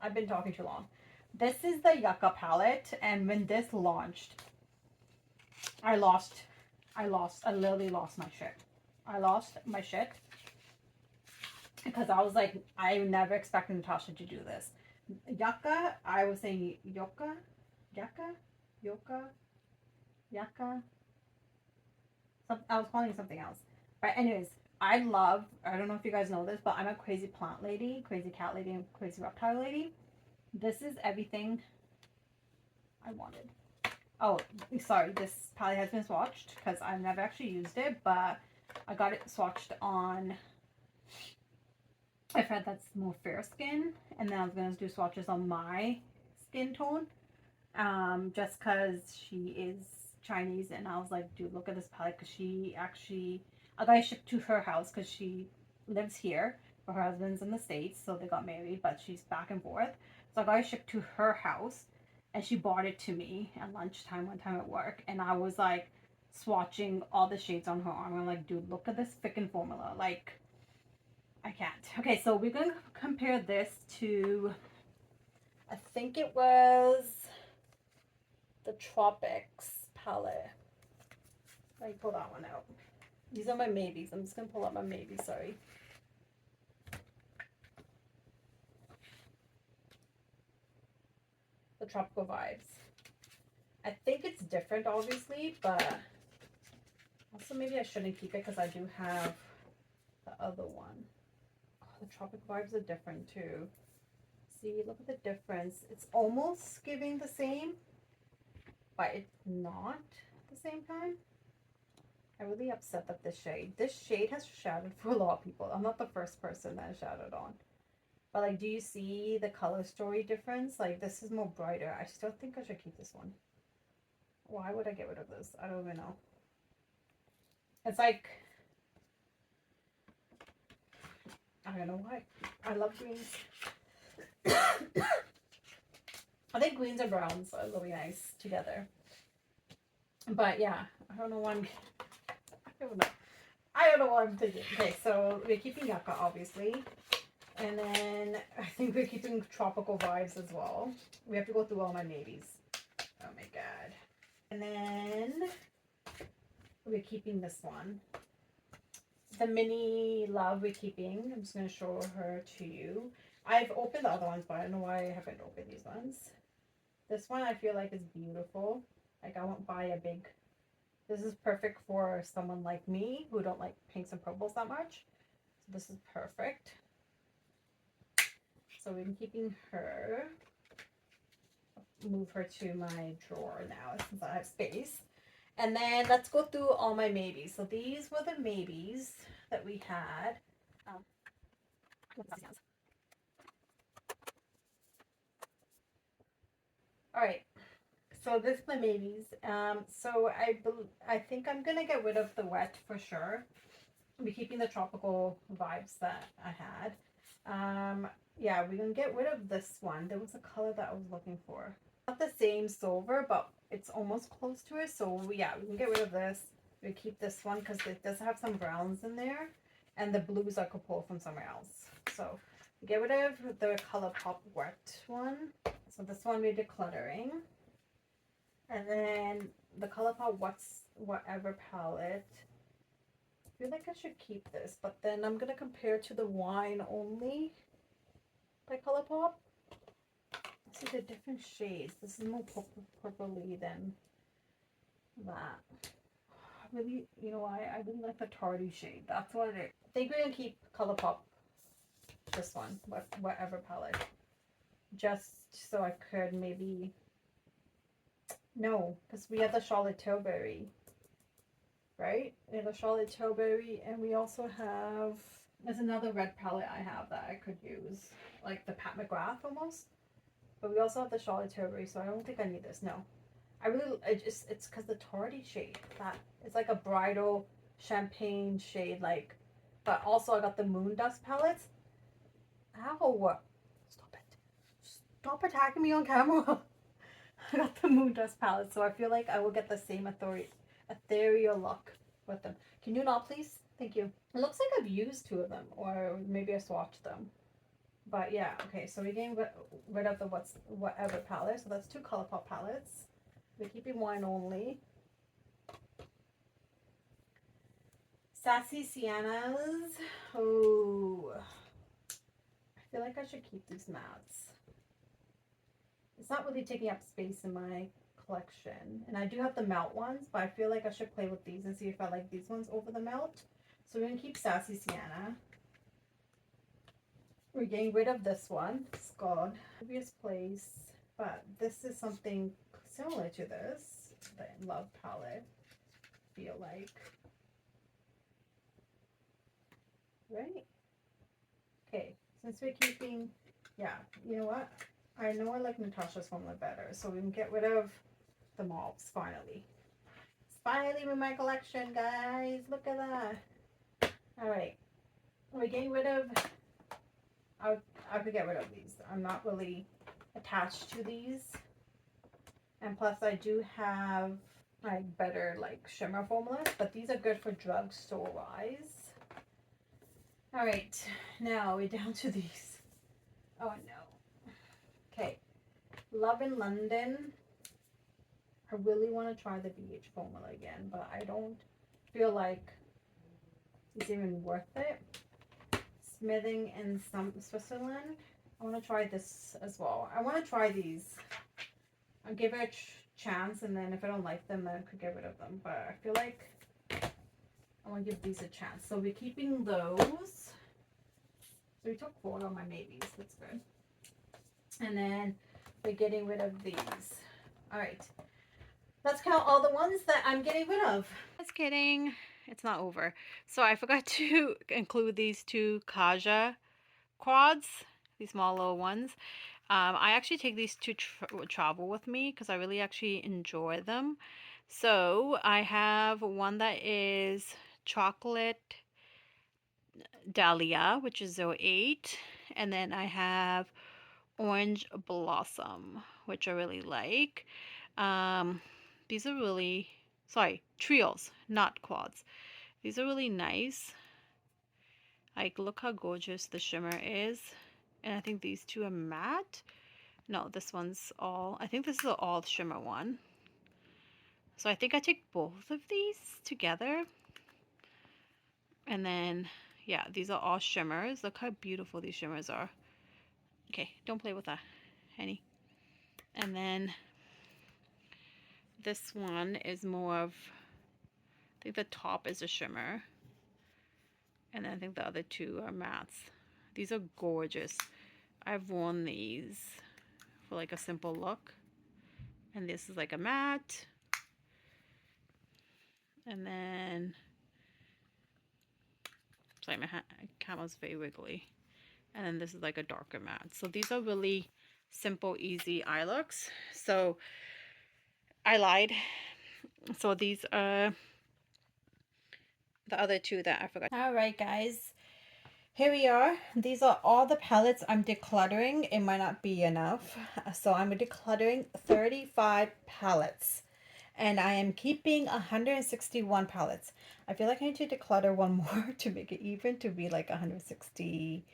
I've been talking too long. This is the Yucca palette, and when this launched, I literally lost my shit. I lost my shit because I was like, I never expected Natasha to do this. Yucca, I was saying Yucca. I was calling it something else. But anyways, I don't know if you guys know this, but I'm a crazy plant lady, crazy cat lady, and crazy reptile lady. This is everything I wanted. Oh, sorry, this palette has been swatched because I've never actually used it, but I got it swatched on a friend that's more fair skin, and then I was going to do swatches on my skin tone, just because she is Chinese, and I was like, dude, look at this palette, because she actually, I got it shipped to her house because she lives here, but her husband's in the States, so they got married, but she's back and forth, so I got it shipped to her house. And she bought it to me at lunchtime one time at work. And I was like swatching all the shades on her arm. I'm like, dude, look at this freaking formula. Like, I can't. Okay, so we're going to compare this to, I think it was the Tropics palette. Let me pull that one out. These are my maybes. I'm just going to pull out my maybes, sorry. The Tropical Vibes. I think it's different, obviously, but also maybe I shouldn't keep it because I do have the other one. Oh, the Tropical Vibes are different too. See, look at the difference. It's almost giving the same, but it's not at the same time. I'm really upset that this shade has shadowed for a lot of people. I'm not the first person that has shadowed on. But like, do you see the color story difference? Like, this is more brighter. I still think I should keep this one. Why would I get rid of this? I don't even know. It's like, I don't know why. I love greens. I think greens and browns are really nice together. But yeah, I don't know why I don't know what I'm thinking. Okay, so we're keeping Yucca, obviously. And then I think we're keeping Tropical Vibes as well. We have to go through all my maybes. Oh my god. And then we're keeping this one. The Mini Love we're keeping. I'm just going to show her to you. I've opened the other ones, but I don't know why I haven't opened these ones. This one I feel like is beautiful. Like, I won't buy a big... This is perfect for someone like me who don't like pinks and purples that much. So this is perfect. So we're keeping her. Move her to my drawer now since I have space. And then let's go through all my maybes. So these were the maybes that we had. All right. So this is my maybes. So I think I'm gonna get rid of the wet for sure. I'll be keeping the tropical vibes that I had. Yeah, we're gonna get rid of this one. There was a color that I was looking for. Not the same silver, but it's almost close to it. So yeah, we can get rid of this. We keep this one because it does have some browns in there, and the blues I could pull from somewhere else. So get rid of the Colourpop wet one. So this one we're decluttering, and then the Colourpop whatever palette. I feel like I should keep this, but then I'm gonna compare to the Wine Only by Colourpop. See the different shades. This is more purpley than that. I really, you know, I really like the tardy shade. That's what it is. I think we're gonna keep Colourpop, this one, whatever palette, just so I could maybe, no, because we have the Charlotte Tilbury, right? We have the Charlotte Tilbury, and we also have, there's another red palette I have that I could use, like the Pat McGrath almost. But we also have the Charlotte Tilbury, so I don't think I need this. No, it's because the tardy shade, that it's like a bridal champagne shade, like. But also I got the Moon Dust palettes. Ow! Stop it! Stop attacking me on camera. I got the Moondust palette, so I feel like I will get the same ethereal look with them. Can you not, please? Thank you. It looks like I've used two of them, or maybe I swatched them. But yeah, okay, so we're getting rid of the whatever palette. So that's two Colourpop palettes. We're keeping one only. Sassy Siennas. Oh, I feel like I should keep these mattes. It's not really taking up space in my collection. And I do have the melt ones, but I feel like I should play with these and see if I like these ones over the melt. So we're going to keep Sassy Sienna. We're getting rid of this one. It's called Previous Place. But this is something similar to this. The Love palette, I feel like. Right? Okay, since we're keeping, yeah, you know what? I know I like Natasha's formula better, so we can get rid of the mauves finally. It's finally in my collection, guys. Look at that. All right, we're getting rid of. I could get rid of these. I'm not really attached to these, and plus I do have like better like shimmer formulas, but these are good for drugstore wise. All right, now we're down to these. Oh no. Okay, Love in London. I really want to try the Beige formula again, but I don't feel like it's even worth it. Smithing in Switzerland. I want to try this as well. I want to try these. I'll give it a chance, and then if I don't like them, then I could get rid of them. But I feel like I want to give these a chance. So we're keeping those. So we took 4 of my maybes. That's good. And then we're getting rid of these. All right. Let's count all the ones that I'm getting rid of. Just kidding. It's not over. So I forgot to include these two Kaja quads, these small little ones. I actually take these to travel with me because I really actually enjoy them. So I have one that is chocolate dahlia, which is 08, and then I have orange blossom, which I really like. These are really, sorry, trios, not quads. These are really nice. Like, look how gorgeous the shimmer is. And I think these two are matte. No, this one's all, I think this is the all shimmer one. So I think I take both of these together. And then, yeah, these are all shimmers. Look how beautiful these shimmers are. Okay, don't play with that, honey. And then this one is more of, I think the top is a shimmer. And then I think the other two are mattes. These are gorgeous. I've worn these for like a simple look. And this is like a matte. And then, sorry, my camera's very wiggly. And then this is like a darker matte. So these are really simple, easy eye looks. So I lied. So these are the other two that I forgot. All right, guys. Here we are. These are all the palettes I'm decluttering. It might not be enough. So I'm decluttering 35 palettes. And I am keeping 161 palettes. I feel like I need to declutter one more to make it even, to be like 160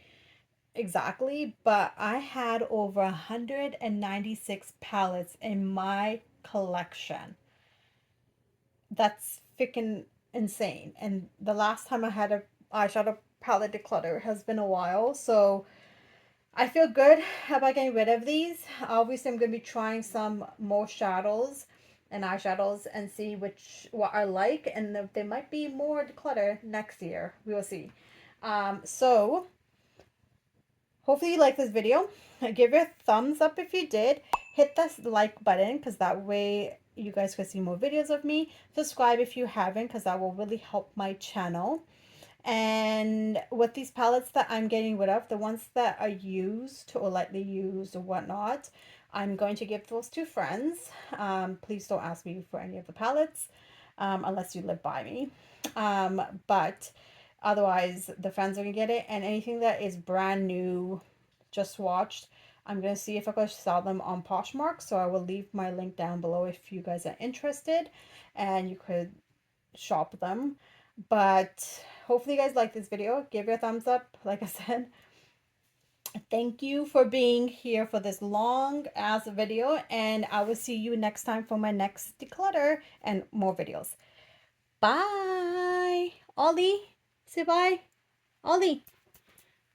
exactly. But I had over 196 palettes in my collection. That's freaking insane. And the last time I had a eyeshadow palette declutter has been a while. So I feel good about getting rid of these. Obviously, I'm going to be trying some more shadows and eyeshadows and see what I like, and if there might be more declutter next year. We will see. So hopefully you like this video. Give it a thumbs up if you did. Hit the like button because that way you guys can see more videos of me. Subscribe if you haven't because that will really help my channel. And with these palettes that I'm getting rid of, the ones that are used or lightly used or whatnot, I'm going to give those to friends. Please don't ask me for any of the palettes unless you live by me. But otherwise, the friends are going to get it. And anything that is brand new, just watched, I'm going to see if I could sell them on Poshmark. So I will leave my link down below if you guys are interested and you could shop them. But hopefully you guys like this video. Give it a thumbs up. Like I said, thank you for being here for this long ass video, and I will see you next time for my next declutter and more videos. Bye. Ollie, say bye. Ollie,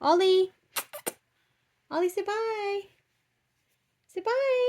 Ollie, Ollie, say bye. Say bye.